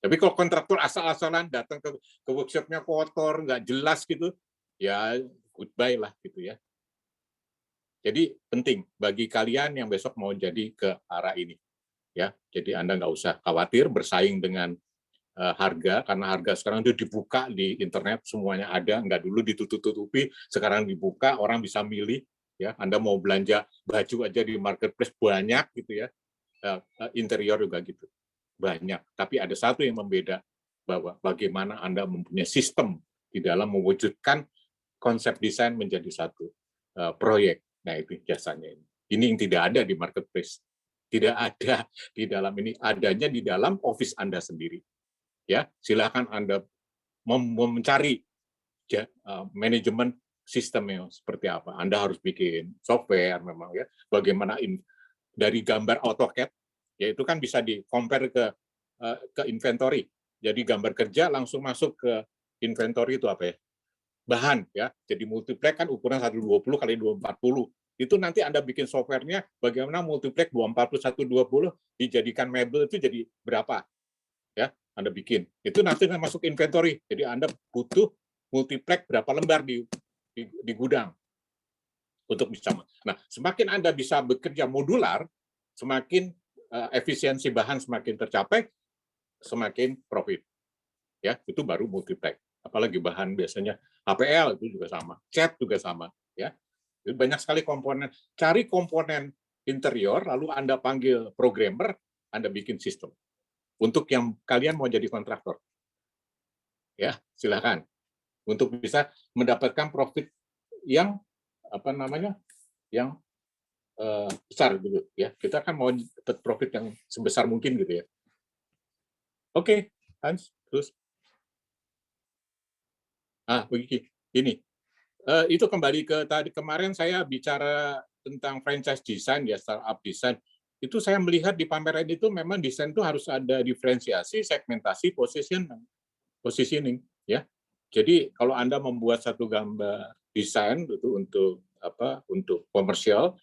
Tapi kalau kontraktor asal-asalan datang ke workshopnya kotor, nggak jelas gitu, ya goodbye lah gitu ya. Jadi penting bagi kalian yang besok mau jadi ke arah ini. Ya, jadi Anda nggak usah khawatir bersaing dengan harga, karena harga sekarang itu dibuka di internet, semuanya ada, nggak dulu ditutup-tutupi, sekarang dibuka, orang bisa milih. Ya, Anda mau belanja baju aja di marketplace banyak gitu ya, interior juga gitu banyak. Tapi ada satu yang membeda, bahwa bagaimana Anda mempunyai sistem di dalam mewujudkan konsep desain menjadi satu proyek. Nah itu jasanya ini. Ini yang tidak ada di marketplace. Tidak ada di dalam ini, adanya di dalam office Anda sendiri. Ya, silakan Anda mencari manajemen sistemnya seperti apa. Anda harus bikin software memang ya. Bagaimana dari gambar AutoCAD, ya itu kan bisa di-compare ke inventory. Jadi gambar kerja langsung masuk ke inventory itu apa ya? Bahan ya. Jadi multiplex kan ukuran 120 kali 240. Itu nanti Anda bikin softwarenya bagaimana multiplex 240 120 dijadikan mebel itu jadi berapa? Ya, Anda bikin. Itu nanti masuk inventory. Jadi Anda butuh multiplex berapa lembar di gudang untuk bisa. Nah, semakin Anda bisa bekerja modular, semakin efisiensi bahan semakin tercapai, semakin profit. Ya, itu baru multiplex. Apalagi bahan biasanya HPL itu juga sama, cat juga sama, ya. Jadi banyak sekali komponen. Cari komponen interior, lalu Anda panggil programmer, Anda bikin sistem. Untuk yang kalian mau jadi kontraktor, ya silakan. Untuk bisa mendapatkan profit yang yang besar gitu ya. Kita kan mau dapat profit yang sebesar mungkin gitu ya. Oke, Hans, terus. Begini, ini itu kembali ke tadi kemarin saya bicara tentang franchise design ya, startup design. Itu saya melihat di pameran itu memang desain itu harus ada diferensiasi, segmentasi, positioning ya. Jadi kalau Anda membuat satu gambar desain itu untuk komersial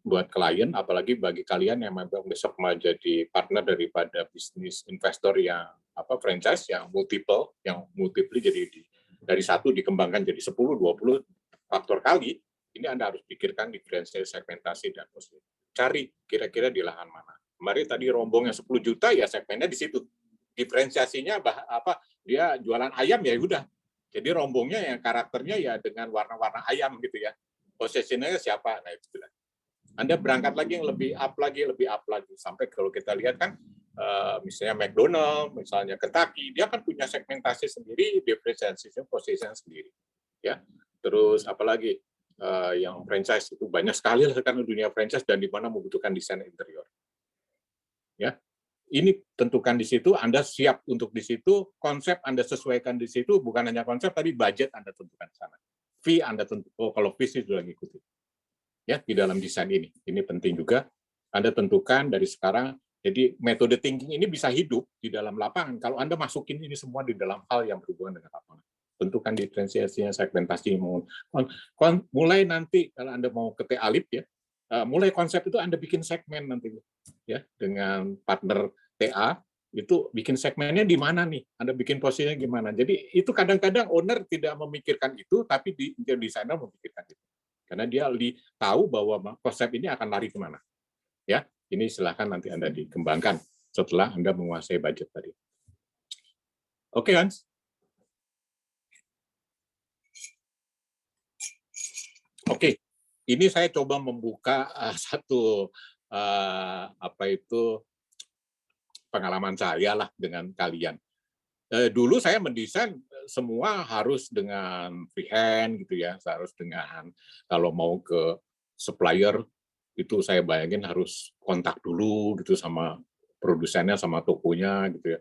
buat klien, apalagi bagi kalian yang memang besok mau jadi partner daripada bisnis investor yang franchise yang multiple jadi dari satu dikembangkan jadi 10, 20 faktor kali, ini Anda harus pikirkan diferensiasi, segmentasi, dan positioning. Cari kira-kira di lahan mana. Kemarin tadi rombongnya 10 juta, ya segmennya di situ. Diferensiasinya dia jualan ayam ya udah. Jadi rombongnya yang karakternya ya dengan warna-warna ayam gitu ya. Positioningnya siapa? Nah itu sudah. Anda berangkat lagi yang lebih up lagi. Sampai kalau kita lihat kan, misalnya McDonald, misalnya Kentucky, dia kan punya segmentasi sendiri, diferensiasi position sendiri. Ya, terus apalagi yang franchise itu banyak sekali sekarang dunia franchise dan di mana membutuhkan desain interior. Ya, ini tentukan di situ, Anda siap untuk di situ, konsep Anda sesuaikan di situ, bukan hanya konsep, tapi budget Anda tentukan di sana. Fee Anda tentukan, kalau fee sih sudah ngikutin. Ya, di dalam desain ini. Ini penting juga, Anda tentukan dari sekarang, jadi metode thinking ini bisa hidup di dalam lapangan, kalau Anda masukin ini semua di dalam hal yang berhubungan dengan lapangan. Tentukan diferensiasinya, segmentasi, mulai nanti kalau Anda mau ke TA-Lib ya, mulai konsep itu Anda bikin segmen nanti ya dengan partner TA itu bikin segmennya di mana nih, Anda bikin posisinya gimana. Jadi itu kadang-kadang owner tidak memikirkan itu, tapi desainer memikirkan itu. Karena dia tahu bahwa konsep ini akan lari kemana. Ya, ini silahkan nanti Anda dikembangkan setelah Anda menguasai budget tadi. Oke, Hans? Oke, ini saya coba membuka satu pengalaman saya lah dengan kalian. Dulu saya mendesain semua harus dengan freehand gitu ya, harus dengan kalau mau ke supplier itu saya bayangin harus kontak dulu gitu sama produsennya sama tokonya gitu ya.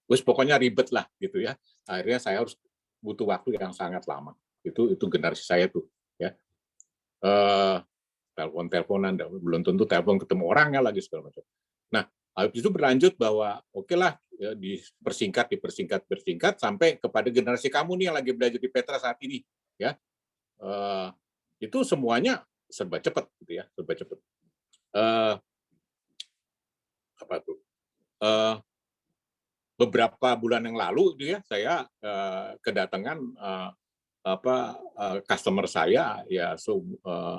Terus pokoknya ribet lah gitu ya. Akhirnya saya harus butuh waktu yang sangat lama. Itu generasi saya tuh ya. Telepon-teleponan, belum tentu telepon ketemu orangnya lagi segala macam. Nah, habis itu berlanjut bahwa oke lah ya, dipersingkat sampai kepada generasi kamu nih yang lagi belajar di Petra saat ini ya. Itu semuanya serba cepat gitu ya, serba cepat. Beberapa bulan yang lalu gitu ya, saya kedatangan customer saya ya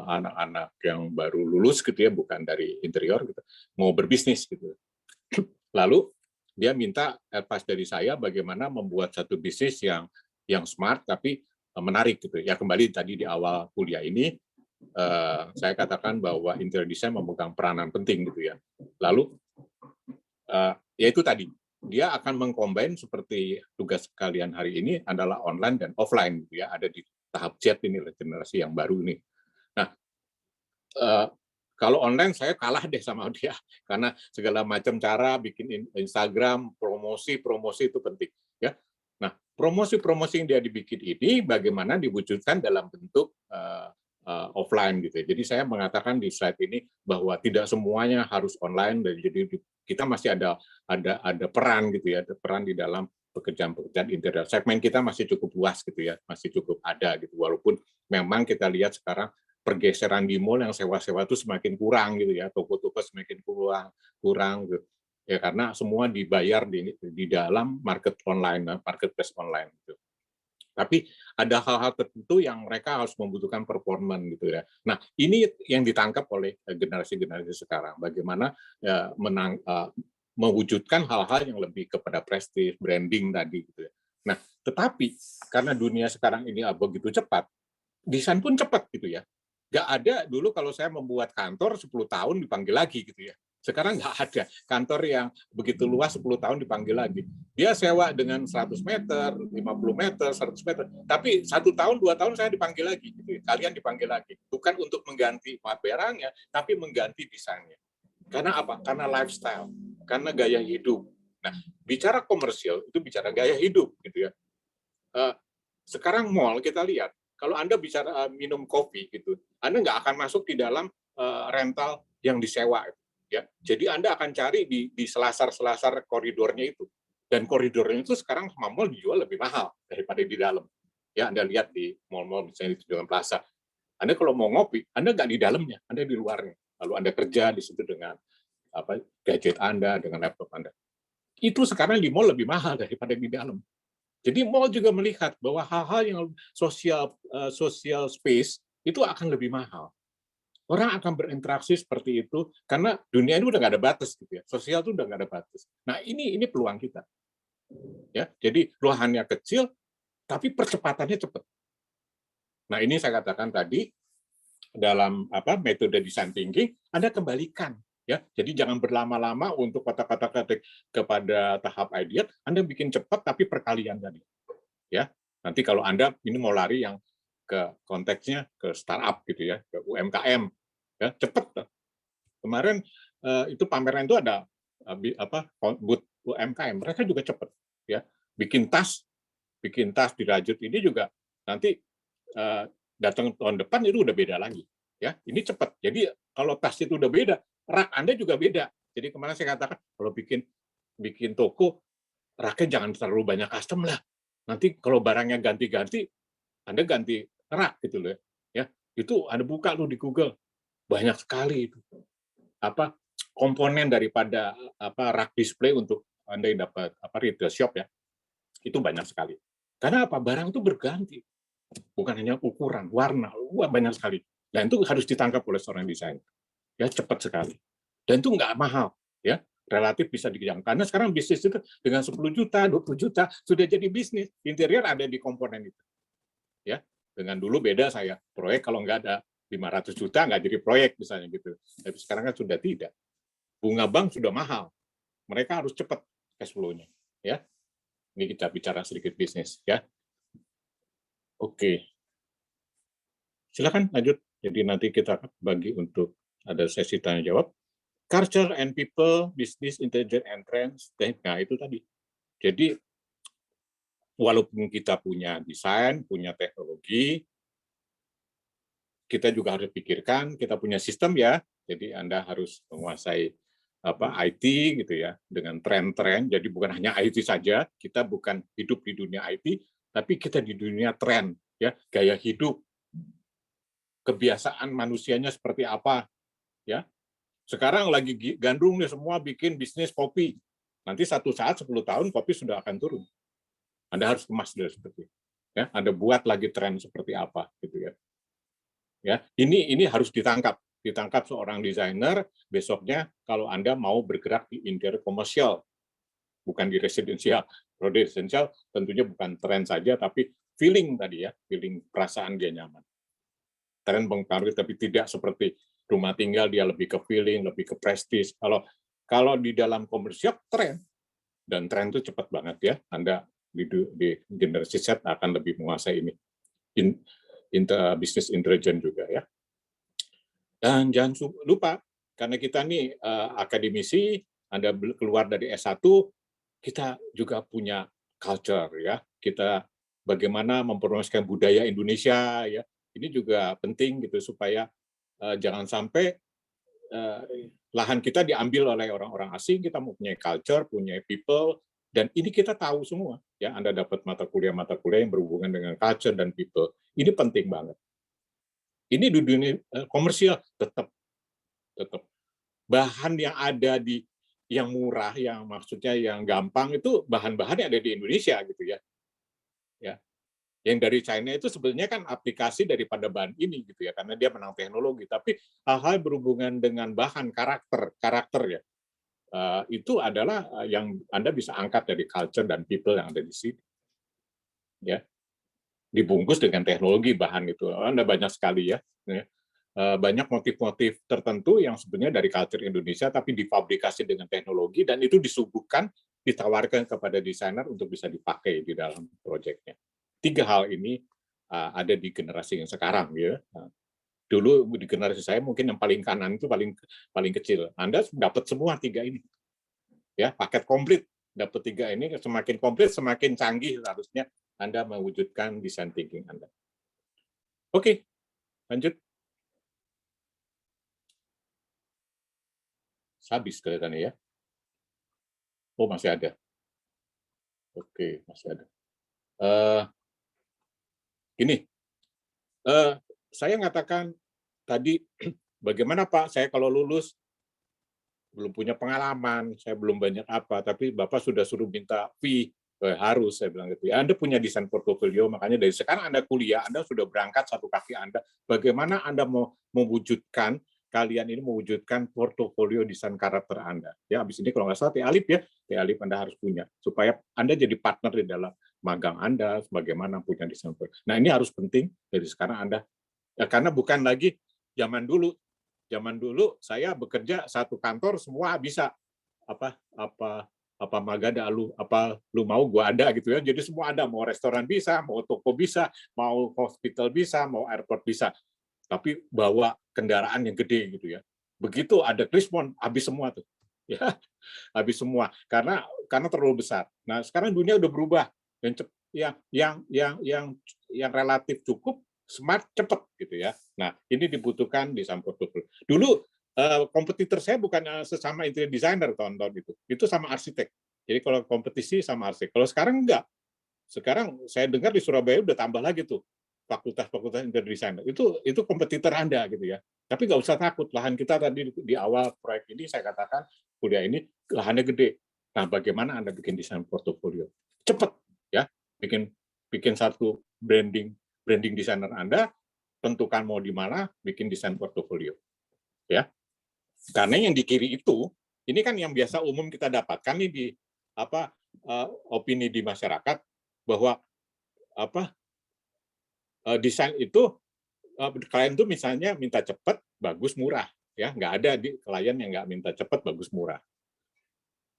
anak-anak yang baru lulus gitu ya, bukan dari interior gitu, mau berbisnis gitu. Lalu dia minta advice dari saya bagaimana membuat satu bisnis yang smart tapi menarik gitu. Ya kembali tadi di awal kuliah ini saya katakan bahwa interior design memegang peranan penting gitu ya. Lalu ya itu tadi dia akan mengcombine seperti tugas kalian hari ini adalah online dan offline gitu ya, ada di tahap Z ini generasi yang baru ini. Nah, kalau online saya kalah deh sama dia karena segala macam cara bikin Instagram, promosi itu penting ya. Nah, promosi yang dia dibikin ini bagaimana diwujudkan dalam bentuk offline gitu ya. Jadi saya mengatakan di slide ini bahwa tidak semuanya harus online dan jadi kita masih ada peran gitu ya, ada peran di dalam pekerjaan interior. Segmen kita masih cukup luas gitu ya, masih cukup ada gitu. Walaupun memang kita lihat sekarang pergeseran di mall yang sewa-sewa itu semakin kurang gitu ya, toko-toko semakin kurang gitu. Ya karena semua dibayar di dalam marketplace online gitu. Tapi ada hal-hal tertentu yang mereka harus membutuhkan performan gitu ya. Nah, ini yang ditangkap oleh generasi-generasi sekarang. Bagaimana ya, mewujudkan hal-hal yang lebih kepada prestige, branding tadi gitu ya. Nah, tetapi karena dunia sekarang ini begitu cepat, desain pun cepat gitu ya. Nggak ada dulu kalau saya membuat kantor 10 tahun dipanggil lagi gitu ya. Sekarang nggak ada kantor yang begitu luas 10 tahun dipanggil lagi. Dia sewa dengan 100 meter, 50 meter, 100 meter. Tapi 1 tahun, 2 tahun saya dipanggil lagi. Gitu. Kalian dipanggil lagi. Bukan untuk mengganti barangnya, tapi mengganti desainnya. Karena apa? Karena lifestyle. Karena gaya hidup. Nah, bicara komersial itu bicara gaya hidup. Gitu ya. Sekarang mall kita lihat, kalau Anda bicara minum kopi, gitu, Anda nggak akan masuk di dalam rental yang disewa. Ya, jadi Anda akan cari di selasar-selasar koridornya itu, dan koridornya itu sekarang sama mall dijual lebih mahal daripada di dalam. Ya, Anda lihat di mall-mall misalnya di dalam plaza. Anda kalau mau ngopi, Anda nggak di dalamnya, Anda di luarnya. Lalu Anda kerja di situ dengan gadget Anda, dengan laptop Anda. Itu sekarang di mall lebih mahal daripada di dalam. Jadi mall juga melihat bahwa hal-hal yang social space itu akan lebih mahal. Orang akan berinteraksi seperti itu karena dunia ini udah nggak ada batas gitu ya. Sosial itu udah nggak ada batas. Nah ini peluang kita. Ya, jadi ruangannya kecil tapi percepatannya cepat. Nah ini saya katakan tadi dalam metode design thinking Anda kembalikan ya. Jadi jangan berlama-lama untuk kata-kata kepada tahap ideal. Anda bikin cepat tapi perkalian tadi. Ya, nanti kalau Anda ini mau lari yang ke konteksnya ke startup gitu ya, ke UMKM ya, cepat. Kemarin itu pameran itu ada booth UMKM, mereka juga cepat ya. Bikin tas dirajut ini juga nanti datang tahun depan itu udah beda lagi ya. Ini cepat. Jadi kalau tas itu udah beda, rak Anda juga beda. Jadi kemarin saya katakan kalau bikin toko, raknya jangan terlalu banyak custom lah. Nanti kalau barangnya ganti-ganti, Anda ganti rak gitu loh ya. Itu Anda buka lu di Google, banyak sekali itu komponen daripada rak display untuk Anda yang dapat retail shop ya. Itu banyak sekali. Karena barang itu berganti. Bukan hanya ukuran, warna, banyak sekali. Dan itu harus ditangkap oleh seorang desainer. Ya, cepat sekali. Dan itu nggak mahal, ya. Relatif bisa dijangkau. Karena sekarang bisnis itu dengan 10 juta, 20 juta sudah jadi bisnis. Interior ada di komponen itu. Ya. Dengan dulu beda saya. Proyek kalau nggak ada 500 juta nggak jadi proyek misalnya gitu. Tapi sekarang kan sudah tidak. Bunga bank sudah mahal. Mereka harus cepat cash flow-nya, ya. Ini kita bicara sedikit bisnis, ya. Oke. Silakan lanjut. Jadi nanti kita bagi untuk ada sesi tanya jawab. Culture and people, business intelligence and trends. Nah, itu tadi. Jadi walaupun kita punya desain, punya teknologi, kita juga harus pikirkan kita punya sistem ya. Jadi Anda harus menguasai IT gitu ya, dengan tren-tren. Jadi bukan hanya IT saja, kita bukan hidup di dunia IT, tapi kita di dunia tren ya, gaya hidup, kebiasaan manusianya seperti apa ya. Sekarang lagi gandrung nih semua bikin bisnis kopi. Nanti satu saat 10 tahun kopi sudah akan turun. Anda harus kemas dari seperti itu. Ya, Anda buat lagi tren seperti apa gitu ya. Ya, ini harus ditangkap seorang desainer besoknya kalau Anda mau bergerak di interior komersial, bukan di residensial. Kalau di residensial tentunya bukan tren saja, tapi feeling tadi ya, feeling perasaan dia nyaman. Tren mempengaruhi, tapi tidak seperti rumah tinggal dia lebih ke feeling, lebih ke prestis. Kalau di dalam komersial tren, dan tren itu cepat banget ya. Anda di generasi Z akan lebih menguasai ini. Business intelligence juga ya. Dan jangan lupa, karena kita nih akademisi, Anda keluar dari S1, kita juga punya culture ya. Kita bagaimana mempromosikan budaya Indonesia ya. Ini juga penting gitu supaya jangan sampai lahan kita diambil oleh orang-orang asing. Kita mempunyai culture, punya people, dan ini kita tahu semua ya. Anda dapat mata kuliah yang berhubungan dengan culture dan people. Ini penting banget. Ini di dunia komersial tetap bahan yang ada di yang murah, yang maksudnya yang gampang itu bahan-bahan yang ada di Indonesia gitu ya. Ya. Yang dari China itu sebenarnya kan aplikasi daripada bahan ini gitu ya, karena dia menang teknologi. Tapi hal-hal berhubungan dengan bahan karakter ya, itu adalah yang Anda bisa angkat dari culture dan people yang ada di sini. Ya. Dibungkus dengan teknologi bahan itu. Anda banyak sekali ya. Banyak motif-motif tertentu yang sebenarnya dari culture Indonesia tapi difabrikasi dengan teknologi dan itu disuguhkan, ditawarkan kepada desainer untuk bisa dipakai di dalam proyeknya. 3 hal ini ada di generasi yang sekarang ya. Dulu di generasi saya mungkin yang paling kanan itu paling kecil. Anda dapat semua 3 ini. Ya, paket komplit dapat 3 ini, semakin komplit semakin canggih harusnya Anda mewujudkan design thinking Anda. Oke, lanjut. Habis kelihatannya ya. Oh, masih ada. Oke, masih ada. Gini, saya ngatakan tadi, bagaimana Pak, saya kalau lulus belum punya pengalaman, saya belum banyak apa, tapi Bapak sudah suruh minta fee. Harus, saya bilang gitu. Anda punya desain portofolio, makanya dari sekarang Anda kuliah, Anda sudah berangkat satu kaki Anda. Bagaimana Anda mau mewujudkan, kalian ini mewujudkan portofolio desain karakter Anda. Ya, habis ini kalau nggak salah T-Alip ya, T-Alip Anda harus punya. Supaya Anda jadi partner di dalam magang Anda, bagaimana punya desain portofolio. Nah, ini harus penting dari sekarang Anda. Ya, karena bukan lagi zaman dulu. Zaman dulu saya bekerja satu kantor semua bisa apa magada lu mau gua ada gitu ya. Jadi semua ada, mau restoran bisa, mau toko bisa, mau hospital bisa, mau airport bisa. Tapi bawa kendaraan yang gede gitu ya. Begitu ada Krismon habis semua tuh. ya, habis semua karena terlalu besar. Nah, sekarang dunia udah berubah dan yang relatif cukup smart cepat gitu ya. Nah, ini dibutuhkan desain portofolio. Dulu kompetitor saya bukan sesama interior designer tahun-tahun itu. Itu sama arsitek. Jadi kalau kompetisi sama arsitek. Kalau sekarang enggak. Sekarang saya dengar di Surabaya udah tambah lagi tuh fakultas-fakultas interior designer. Itu kompetitor Anda gitu ya. Tapi nggak usah takut. Lahan kita tadi di awal proyek ini saya katakan kuliah ini lahannya gede. Nah, bagaimana Anda bikin desain portofolio? Cepat ya. Bikin satu branding desainer Anda, tentukan mau di mana, bikin desain portofolio. Ya. Karena yang di kiri itu, ini kan yang biasa umum kita dapatkan nih di opini di masyarakat bahwa desain itu klien tuh misalnya minta cepat, bagus, murah, ya nggak ada di klien yang nggak minta cepat, bagus, murah,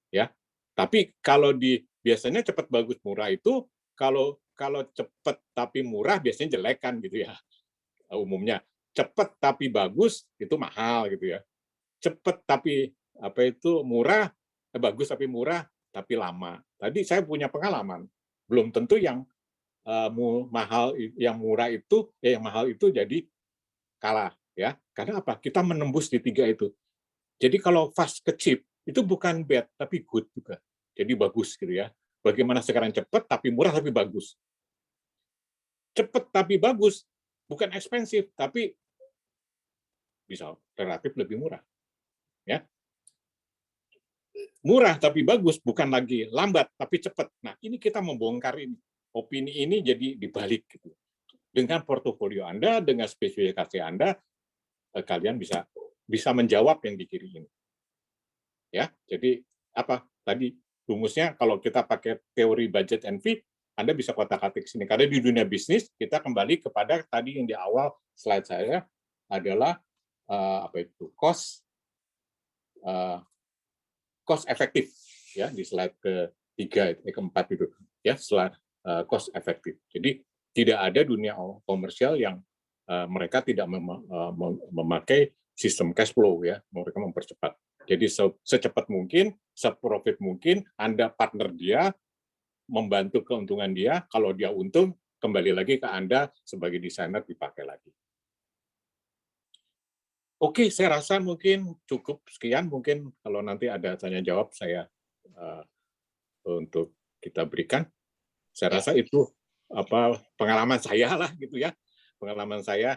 ya. Tapi kalau biasanya cepat, bagus, murah itu kalau cepat tapi murah biasanya jelek kan gitu ya umumnya. Cepat tapi bagus itu mahal gitu ya. Cepat tapi murah, bagus tapi murah tapi lama. Tadi saya punya pengalaman, belum tentu yang mahal yang murah itu yang mahal itu jadi kalah ya. Karena apa? Kita menembus di tiga itu. Jadi kalau fast ke cheap itu bukan bad tapi good juga. Jadi bagus gitu ya. Bagaimana sekarang cepat tapi murah tapi bagus. Cepat tapi bagus, bukan ekspensif tapi bisa relatif lebih murah. Ya. Murah tapi bagus, bukan lagi lambat tapi cepat. Nah, ini kita membongkar ini. Opini ini jadi dibalik gitu. Dengan portofolio Anda, dengan spesifikasi Anda, kalian bisa menjawab yang di kiri ini. Ya, jadi apa tadi rumusnya kalau kita pakai teori budget and fee, Anda bisa kotak-atik sini. Karena di dunia bisnis kita kembali kepada tadi yang di awal slide saya adalah cost efektif ya di slide keempat itu ya slide cost efektif. Jadi tidak ada dunia komersial yang mereka tidak memakai sistem cash flow ya, mereka mempercepat. Jadi secepat mungkin, seprofit mungkin, Anda partner dia, membantu keuntungan dia, kalau dia untung, kembali lagi ke Anda sebagai desainer dipakai lagi. Oke, saya rasa mungkin cukup sekian. Mungkin kalau nanti ada tanya jawab saya untuk kita berikan. Saya rasa itu pengalaman saya lah gitu ya. Pengalaman saya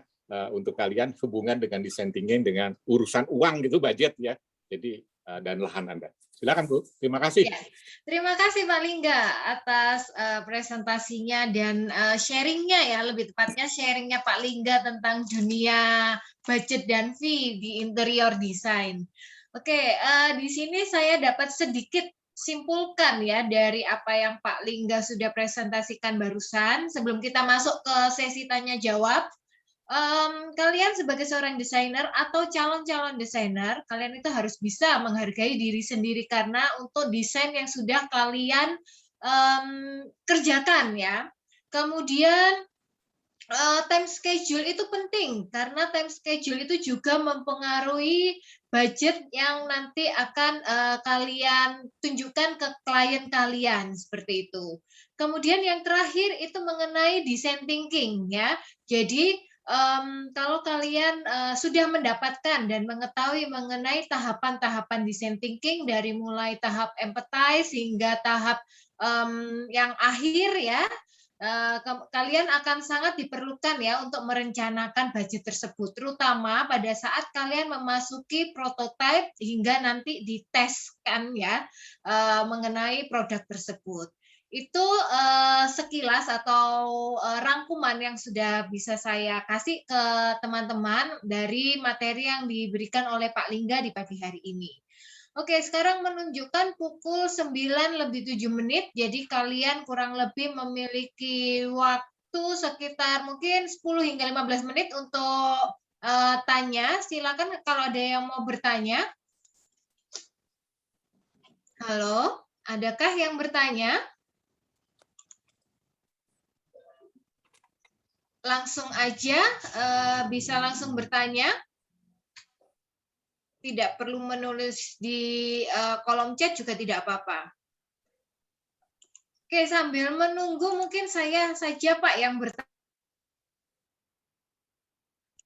untuk kalian hubungan dengan design thinking dengan urusan uang gitu, budget ya. Jadi dan lahan Anda. Silakan Bu. Terima kasih.
Ya, terima kasih Pak Lingga atas presentasinya dan sharingnya ya, lebih tepatnya sharingnya Pak Lingga tentang dunia budget dan fee di interior design. Oke, di sini saya dapat sedikit simpulkan ya dari apa yang Pak Lingga sudah presentasikan barusan. Sebelum kita masuk ke sesi tanya jawab, kalian sebagai seorang desainer atau calon-calon desainer, kalian itu harus bisa menghargai diri sendiri karena untuk desain yang sudah kalian kerjakan ya. Kemudian time schedule itu penting karena time schedule itu juga mempengaruhi budget yang nanti akan kalian tunjukkan ke klien kalian seperti itu. Kemudian yang terakhir itu mengenai design thinking ya. Jadi kalau kalian sudah mendapatkan dan mengetahui mengenai tahapan-tahapan design thinking dari mulai tahap empathize hingga tahap yang akhir ya, kalian akan sangat diperlukan ya untuk merencanakan budget tersebut, terutama pada saat kalian memasuki prototipe hingga nanti diteskan ya mengenai produk tersebut. Itu sekilas atau rangkuman yang sudah bisa saya kasih ke teman-teman dari materi yang diberikan oleh Pak Lingga di pagi hari ini. Oke, sekarang menunjukkan pukul 9:07, jadi kalian kurang lebih memiliki waktu sekitar mungkin 10 hingga 15 menit untuk tanya. Silakan kalau ada yang mau bertanya. Halo, adakah yang bertanya? Langsung aja, bisa langsung bertanya. tidak perlu menulis di kolom chat juga tidak apa-apa. Oke, sambil menunggu mungkin saya saja Pak yang bertanya.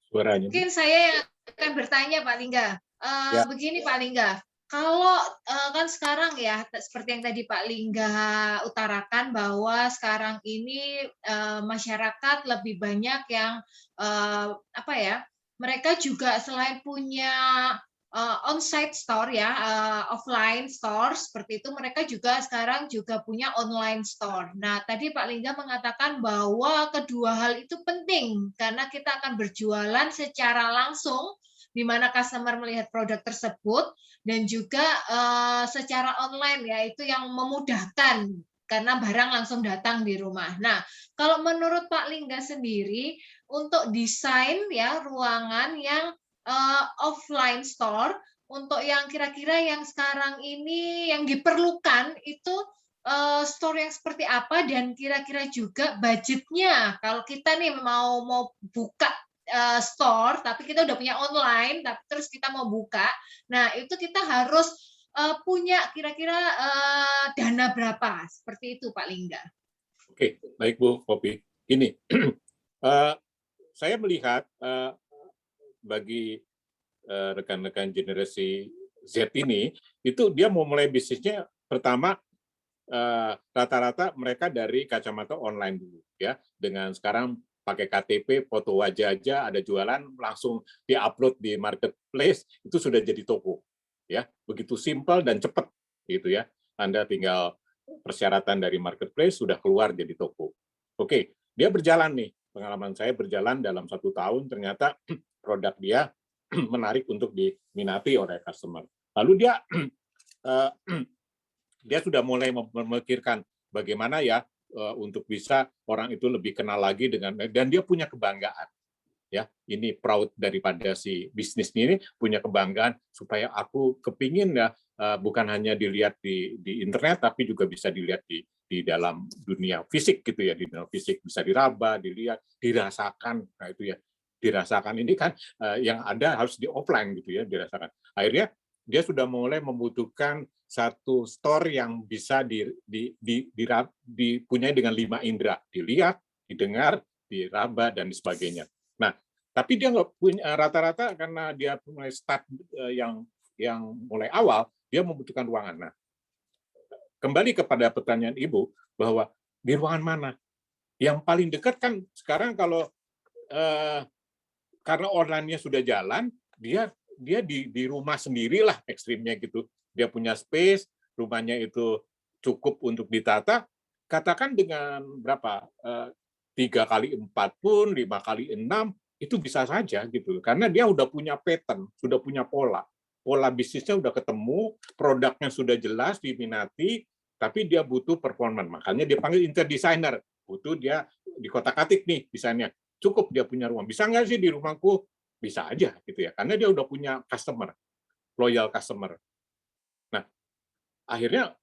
Suaranya.
Mungkin saya yang akan bertanya Pak Lingga.
Ya.
Begini Pak Lingga, kalau kan sekarang ya seperti yang tadi Pak Lingga utarakan bahwa sekarang ini masyarakat lebih banyak yang apa ya, mereka juga selain punya on-site store ya, offline store seperti itu, mereka juga sekarang juga punya online store. Nah, tadi Pak Lingga mengatakan bahwa kedua hal itu penting karena kita akan berjualan secara langsung di mana customer melihat produk tersebut dan juga secara online yaitu yang memudahkan karena barang langsung datang di rumah. Nah, kalau menurut Pak Lingga sendiri untuk desain ya ruangan yang offline store untuk yang kira-kira yang sekarang ini yang diperlukan itu store yang seperti apa dan kira-kira juga budgetnya kalau kita nih mau buka store tapi kita udah punya online tapi terus kita mau buka, nah itu kita harus punya kira-kira dana berapa seperti itu Pak Lingga.
Oke, baik Bu Popi. Ini saya melihat bagi rekan-rekan generasi Z ini, itu dia mau mulai bisnisnya pertama rata-rata mereka dari kacamata online dulu ya, dengan sekarang pakai KTP, foto wajah aja ada jualan langsung diupload di marketplace itu sudah jadi toko ya, begitu simpel dan cepat gitu ya. Anda tinggal persyaratan dari marketplace sudah keluar jadi toko. Oke, dia berjalan nih, pengalaman saya berjalan dalam 1 tahun ternyata produk dia menarik untuk diminati oleh customer. Lalu dia dia sudah mulai memikirkan bagaimana ya untuk bisa orang itu lebih kenal lagi dengan, dan dia punya kebanggaan ya, ini proud daripada si bisnis ini, punya kebanggaan supaya aku kepingin ya bukan hanya dilihat di internet tapi juga bisa dilihat di dalam dunia fisik gitu ya, di dunia fisik bisa diraba, dilihat, dirasakan. Nah itu ya, dirasakan ini kan yang ada harus di offline gitu ya, dirasakan. Akhirnya dia sudah mulai membutuhkan satu store yang bisa dipunyai dengan 5 indera, dilihat, didengar, diraba dan sebagainya. Nah, tapi dia nggak punya, rata-rata karena dia mulai start yang mulai awal, dia membutuhkan ruangan. Nah, kembali kepada pertanyaan Ibu bahwa di ruangan mana? Yang paling dekat kan sekarang kalau karena online-nya sudah jalan, dia di rumah sendirilah ekstrimnya gitu. Dia punya space, rumahnya itu cukup untuk ditata. Katakan dengan berapa 3x4 pun 5x6 itu bisa saja gitu. Karena dia udah punya pattern, sudah punya pola bisnisnya udah ketemu, produknya sudah jelas diminati, tapi dia butuh performance. Makanya dia panggil interior designer. Butuh dia di kotak-katik nih desainnya. Cukup dia punya ruang. Bisa nggak sih di rumahku? Bisa aja gitu ya. Karena dia udah punya customer, loyal customer. Nah, akhirnya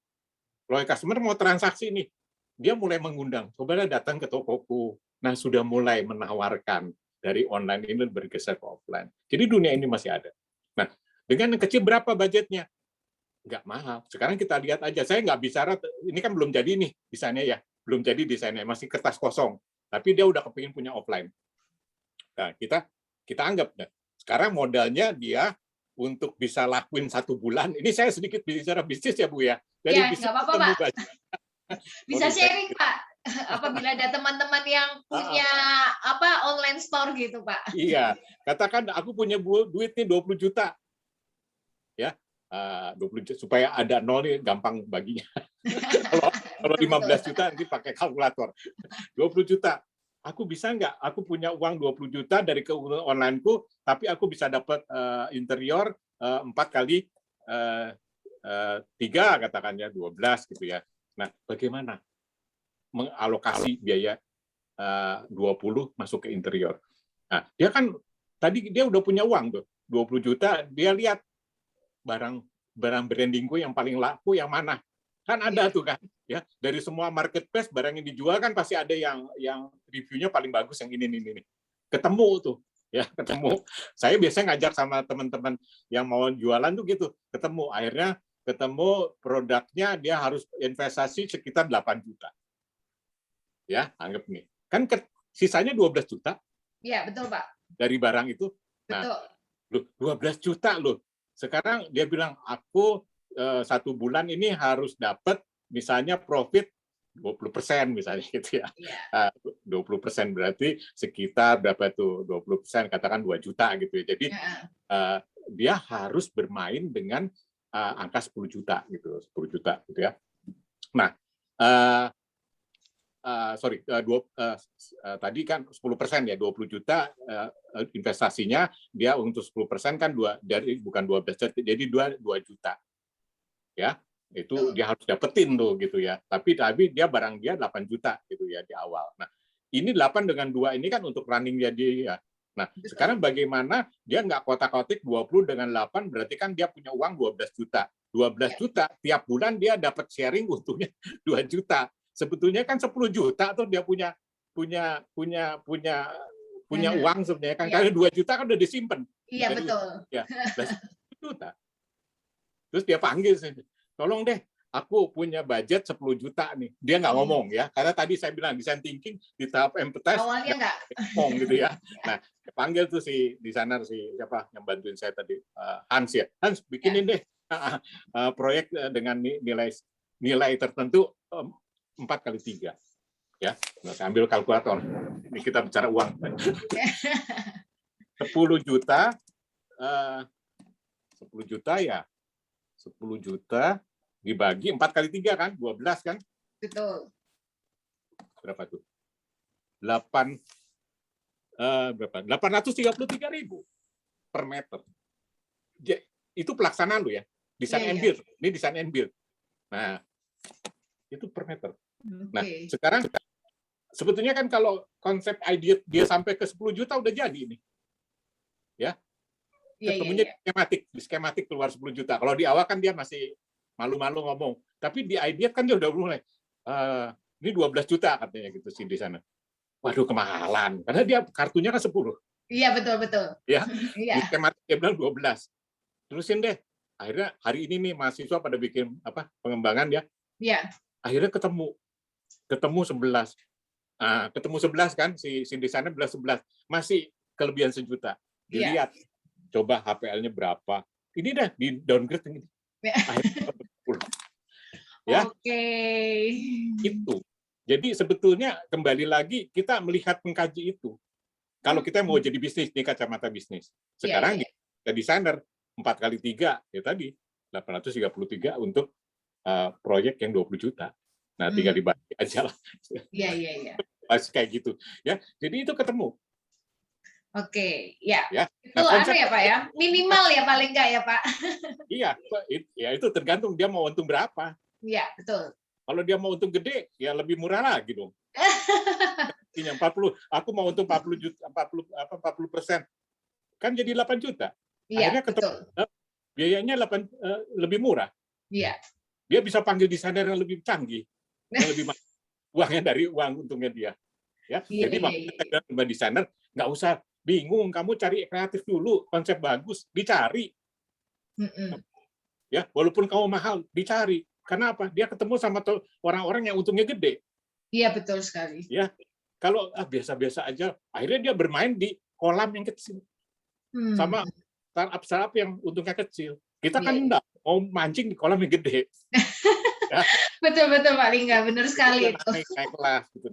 loyal customer mau transaksi nih. Dia mulai mengundang, coba datang ke tokoku. Nah, sudah mulai menawarkan dari online ini bergeser ke offline. Jadi dunia ini masih ada. Nah, dengan yang kecil berapa budgetnya? Nggak mahal. Sekarang kita lihat aja. Saya nggak bicara, ini kan belum jadi nih desainnya ya. Belum jadi desainnya, masih kertas kosong. Tapi dia udah kepingin punya offline. Nah, kita anggap sekarang modalnya dia untuk bisa lakuin 1 bulan. Ini saya sedikit bicara bisnis ya Bu ya. Dari
Ya,
bisnis
nggak apa-apa Pak. Bisa
Sorry,
sharing Pak. Apabila ada teman-teman yang punya online store gitu Pak.
Iya, katakan aku punya duit nih 20 juta. Ya, 20 juta supaya ada nol nih gampang baginya. Kalau 15 juta nanti pakai kalkulator. 20 juta. Aku bisa nggak? Aku punya uang 20 juta dari keuntungan onlineku, tapi aku bisa dapat interior 4 kali 3 katakannya 12 gitu ya. Nah, bagaimana mengalokasi biaya 20 masuk ke interior? Nah, dia kan tadi dia udah punya uang tuh 20 juta, dia lihat barang brandingku yang paling laku yang mana, kan ada tuh kan ya, dari semua marketplace barang yang dijual kan pasti ada yang reviewnya paling bagus yang ini ketemu tuh ya ketemu. Saya biasanya ngajak sama teman-teman yang mau jualan tuh gitu, ketemu. Akhirnya ketemu produknya dia harus investasi sekitar 8 juta. Ya, anggap nih. Kan sisanya 12 juta.
Iya, betul, Pak.
Dari barang itu. Nah,
betul.
12 juta loh. Sekarang dia bilang, aku 1 bulan ini harus dapat misalnya profit 20% misalnya gitu ya. 20% berarti sekitar berapa tuh? 20% katakan 2 juta gitu ya. Jadi dia harus bermain dengan angka 10 juta gitu, 10 juta gitu ya. Nah, tadi kan 10% ya, 20 juta investasinya, dia untuk 10% kan bukan 12 juta, jadi 2 juta. Ya, itu dia harus dapetin tuh gitu ya. Tapi dia barang dia 8 juta gitu ya di awal. Nah, ini 8 dengan 2 ini kan untuk running dia. Nah, sekarang bagaimana dia nggak kotak-kotik 20 dengan 8, berarti kan dia punya uang 12 juta. 12 juta tiap bulan dia dapat sharing untungnya 2 juta. Sebetulnya kan 10 juta tuh dia punya uang sebenarnya kan, karena 2 juta kan udah disimpan.
Iya, betul.
Ya, 10 juta. Terus dia panggil, tolong deh, aku punya budget 10 juta nih. Dia nggak ngomong ya, karena tadi saya bilang design thinking di tahap empathize
awalnya nggak
ngomong gitu ya. Nah, panggil tuh si desainer siapa yang bantuin saya tadi, Hans ya. Hans, bikinin deh proyek dengan nilai tertentu 4x3 ya. Nah, saya ambil kalkulator. Ini kita bicara uang. 10 juta 10 juta ya. 10 juta dibagi 4x3 kan, 12 kan?
Betul.
Berapa tuh? 833.000 per meter. Itu pelaksanaan lu ya. Design and build. Ini design and build. Nah, itu per meter. Nah, sekarang sebetulnya kan kalau konsep ide dia sampai ke 10 juta udah jadi ini. Ya. Ketemunya di skematik keluar 10 juta. Kalau di awal kan dia masih malu-malu ngomong. Tapi di idea kan dia udah mulai. Ini 12 juta katanya gitu sih di sana. Waduh, kemahalan. Karena dia kartunya kan 10.
Iya, betul.
Ya, di skematik dia bilang 12. Terusin deh. Akhirnya hari ini nih mahasiswa pada bikin pengembangan ya.
Iya.
Akhirnya ketemu 11. Ketemu 11 kan, si desainer bilang 11. Masih kelebihan sejuta. Dilihat. Coba HPL-nya berapa. Ini dah di downgrade ini. Ya. Itu. Jadi sebetulnya kembali lagi kita melihat mengkaji itu. Kalau kita mau jadi bisnis nih, kacamata bisnis. Sekarang kita desainer 4x3 ya tadi 833 untuk proyek yang 20 juta. Nah, tinggal dibagi aja lah.
Iya.
Masih kayak gitu ya. Jadi itu ketemu.
Oke, ya. Itu
Nah,
ya Pak ya, minimal ya paling nggak ya Pak.
Iya, ya itu tergantung dia mau untung berapa.
Iya, betul.
Kalau dia mau untung gede, ya lebih murah lagi dong. 40, aku mau untung 40%, kan jadi 8 juta.
Iya,
akhirnya biayanya lebih murah.
Iya.
Dia bisa panggil desainer yang lebih canggih, yang lebih uangnya dari uang untungnya dia. Ya, jadi makanya desainer nggak usah bingung, kamu cari kreatif dulu, konsep bagus dicari. Ya, walaupun kamu mahal dicari. Karena apa? Dia ketemu sama orang-orang yang untungnya gede.
Iya, betul sekali.
Ya, kalau biasa-biasa aja, akhirnya dia bermain di kolam yang kecil. Sama startup yang untungnya kecil. Kita kan enggak mau mancing di kolam yang gede.
Ya. Betul Pak Lingga, benar sekali itu.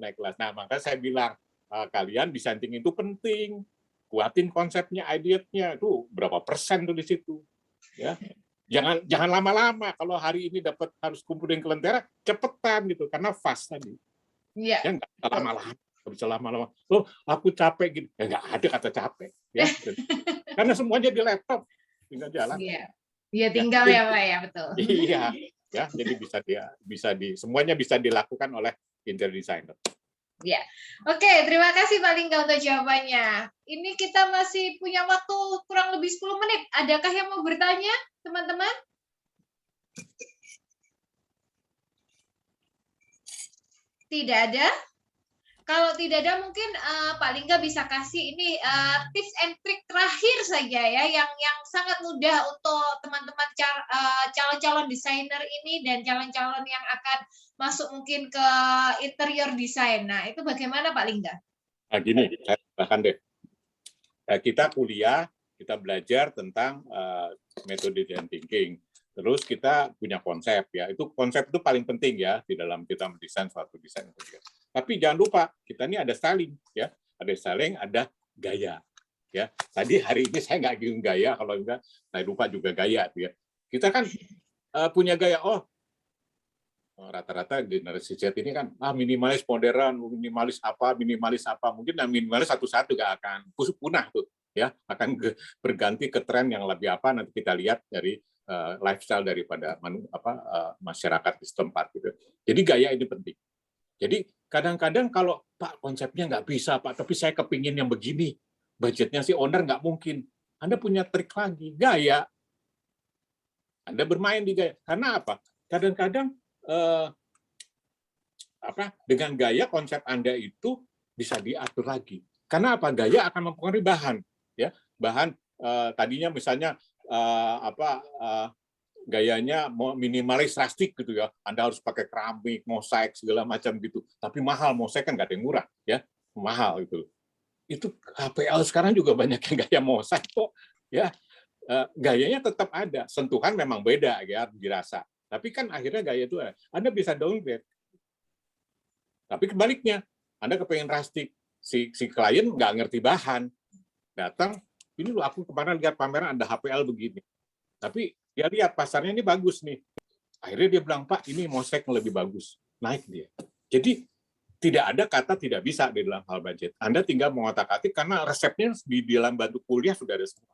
Naik kelas. Nah, makanya saya bilang kalian design thinking itu penting. Kuatin konsepnya, ide-nya itu berapa persen tuh di situ. Ya. Jangan lama-lama. Kalau hari ini harus kumpulin ke Lentera, cepetan gitu karena fast tadi.
Iya.
Ya enggak lama-lama. Enggak bisa lama-lama. Oh, aku capek gitu. Ya enggak ada kata capek, ya. Karena semuanya di laptop. Tinggal jalan.
Iya, tinggal ya Pak ya, betul.
Iya. Ya, jadi semuanya bisa dilakukan oleh interior designer.
Ya, oke, terima kasih Pak Lingga untuk jawabannya. Ini kita masih punya waktu kurang lebih 10 menit. Adakah yang mau bertanya, teman-teman? Tidak ada? Kalau tidak ada mungkin Pak Lingga bisa kasih ini tips and trick terakhir saja ya yang sangat mudah untuk teman-teman calon-calon desainer ini dan calon-calon yang akan masuk mungkin ke interior design. Nah, itu bagaimana Pak Lingga?
Nah, gini, saya bahkan deh, kita kuliah, kita belajar tentang metode design thinking. Terus kita punya konsep ya. Itu konsep itu paling penting ya di dalam kita mendesain suatu desain. Tapi jangan lupa kita ini ada styling ya. Ada styling, ada gaya. Ya. Tadi hari ini saya nggak bingung gaya, kalau enggak saya lupa juga gaya ya. Kita kan punya gaya, rata-rata generasi Z ini kan minimalis modern, minimalis apa. Mungkin minimalis satu-satu nggak akan punah tuh ya, akan berganti ke tren yang lebih apa, nanti kita lihat dari lifestyle daripada masyarakat di setempat gitu. Jadi gaya ini penting. Jadi kadang-kadang kalau Pak konsepnya nggak bisa Pak, tapi saya kepingin yang begini, budgetnya si owner nggak mungkin. Anda punya trik lagi, gaya. Anda bermain di gaya. Karena apa? Kadang-kadang dengan gaya konsep Anda itu bisa diatur lagi. Karena apa? Gaya akan mempengaruhi bahan, ya. Bahan tadinya misalnya gayanya minimalis drastik gitu ya. Anda harus pakai keramik, mosaik segala macam gitu. Tapi mahal, mosaik kan nggak ada yang murah, ya. Mahal gitu. Itu HPL sekarang juga banyak yang gaya mosaik kok, ya. Gayanya tetap ada, sentuhan memang beda ya dirasa. Tapi kan akhirnya gaya itu Anda bisa downgrade. Tapi kebaliknya, Anda kepengen drastik, si klien nggak ngerti bahan, datang, ini loh aku kemarin lihat pameran ada HPL begini. Tapi dia lihat pasarnya ini bagus nih. Akhirnya dia bilang, Pak, ini mosaik yang lebih bagus. Naik dia. Jadi tidak ada kata tidak bisa di dalam hal budget. Anda tinggal mengotak-atik karena resepnya di dalam batu kuliah sudah ada semua.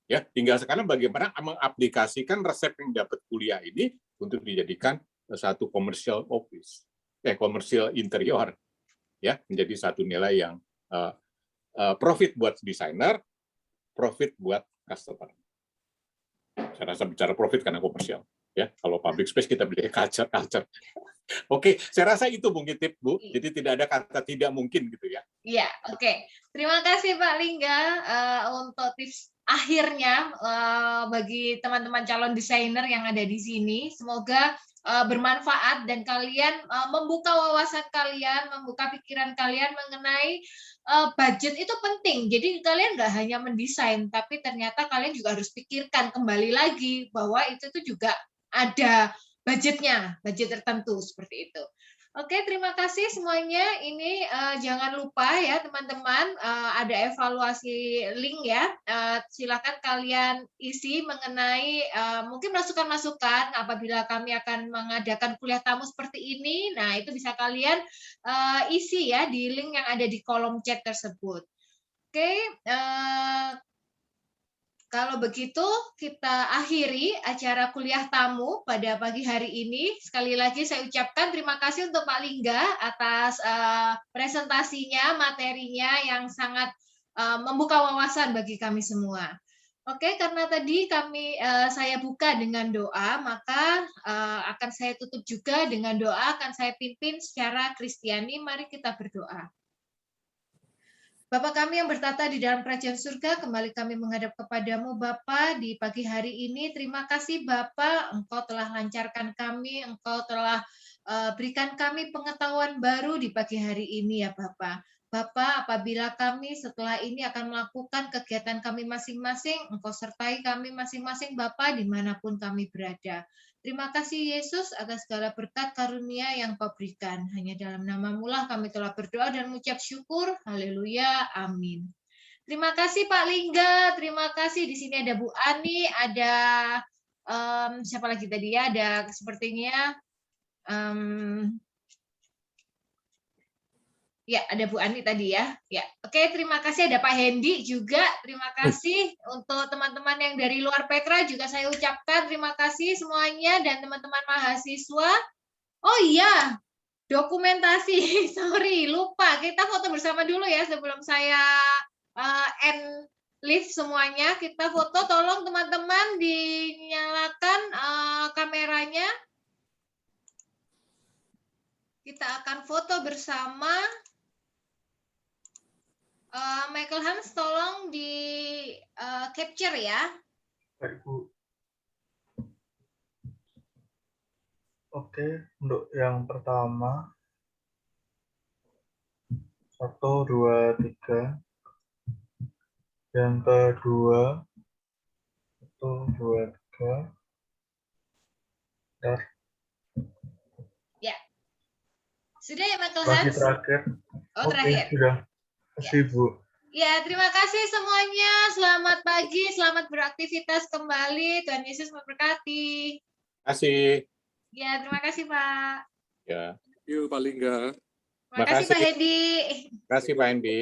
Ya, tinggal sekarang bagaimana mengaplikasikan resep yang dapat kuliah ini untuk dijadikan satu komersial office, komersial interior, ya, menjadi satu nilai yang profit buat desainer, profit buat customer. Saya rasa bicara profit karena komersial, ya. Kalau public space kita beli culture. Oke, saya rasa itu mungkin tip Bu. Jadi tidak ada kata tidak mungkin gitu ya.
Iya, oke. Terima kasih Pak Lingga untuk tips akhirnya bagi teman-teman calon desainer yang ada di sini. Semoga bermanfaat dan kalian membuka wawasan kalian, membuka pikiran kalian mengenai budget itu penting. Jadi kalian nggak hanya mendesain, tapi ternyata kalian juga harus pikirkan kembali lagi bahwa itu tuh juga ada budgetnya, budget tertentu seperti itu. Oke, terima kasih semuanya. Ini jangan lupa ya teman-teman, ada evaluasi link ya. Silakan kalian isi mengenai mungkin masukan-masukan apabila kami akan mengadakan kuliah tamu seperti ini. Nah, itu bisa kalian isi ya di link yang ada di kolom chat tersebut. Oke, kalau begitu, kita akhiri acara kuliah tamu pada pagi hari ini. Sekali lagi saya ucapkan terima kasih untuk Pak Lingga atas presentasinya, materinya yang sangat membuka wawasan bagi kami semua. Oke, karena tadi saya buka dengan doa, maka akan saya tutup juga dengan doa, akan saya pimpin secara Kristiani. Mari kita berdoa. Bapa kami yang bertata di dalam kerajaan surga, kembali kami menghadap kepadamu Bapa di pagi hari ini. Terima kasih Bapa, Engkau telah lancarkan kami, Engkau telah berikan kami pengetahuan baru di pagi hari ini ya Bapa. Bapa, apabila kami setelah ini akan melakukan kegiatan kami masing-masing, Engkau sertai kami masing-masing Bapa dimanapun kami berada. Terima kasih Yesus atas segala berkat karunia yang Kau berikan. Hanya dalam nama-Mu lah kami telah berdoa dan mengucap syukur. Haleluya. Amin. Terima kasih Pak Lingga. Terima kasih. Di sini ada Bu Ani, ada siapa lagi tadi ya? Ada sepertinya ya, ada Bu Ani tadi ya. Ya, oke, terima kasih. Ada Pak Hendi juga. Terima kasih untuk teman-teman yang dari luar Petra juga saya ucapkan terima kasih semuanya dan teman-teman mahasiswa. Oh iya, dokumentasi. Sorry, lupa. Kita foto bersama dulu ya sebelum saya end live semuanya. Kita foto, tolong teman-teman dinyalakan kameranya. Kita akan foto bersama. Michael Hans, tolong di capture ya.
Baik, Bu. Oke, untuk yang pertama 1, 2, 3. Yang kedua 1, 2, 3. Dan
Ya. Sudah ya Michael
lagi
Hans?
terakhir.
Oh,
Oke,
terakhir.
sudah. Kasih, Bu.
Ya, terima kasih semuanya. Selamat pagi, selamat beraktivitas kembali. Tuhan Yesus memberkati.
Terima kasih.
Ya, terima kasih Pak.
Ya.
Yuk, Pak Lingga.
Terima kasih Pak Hedi.
Terima kasih Pak Hendi.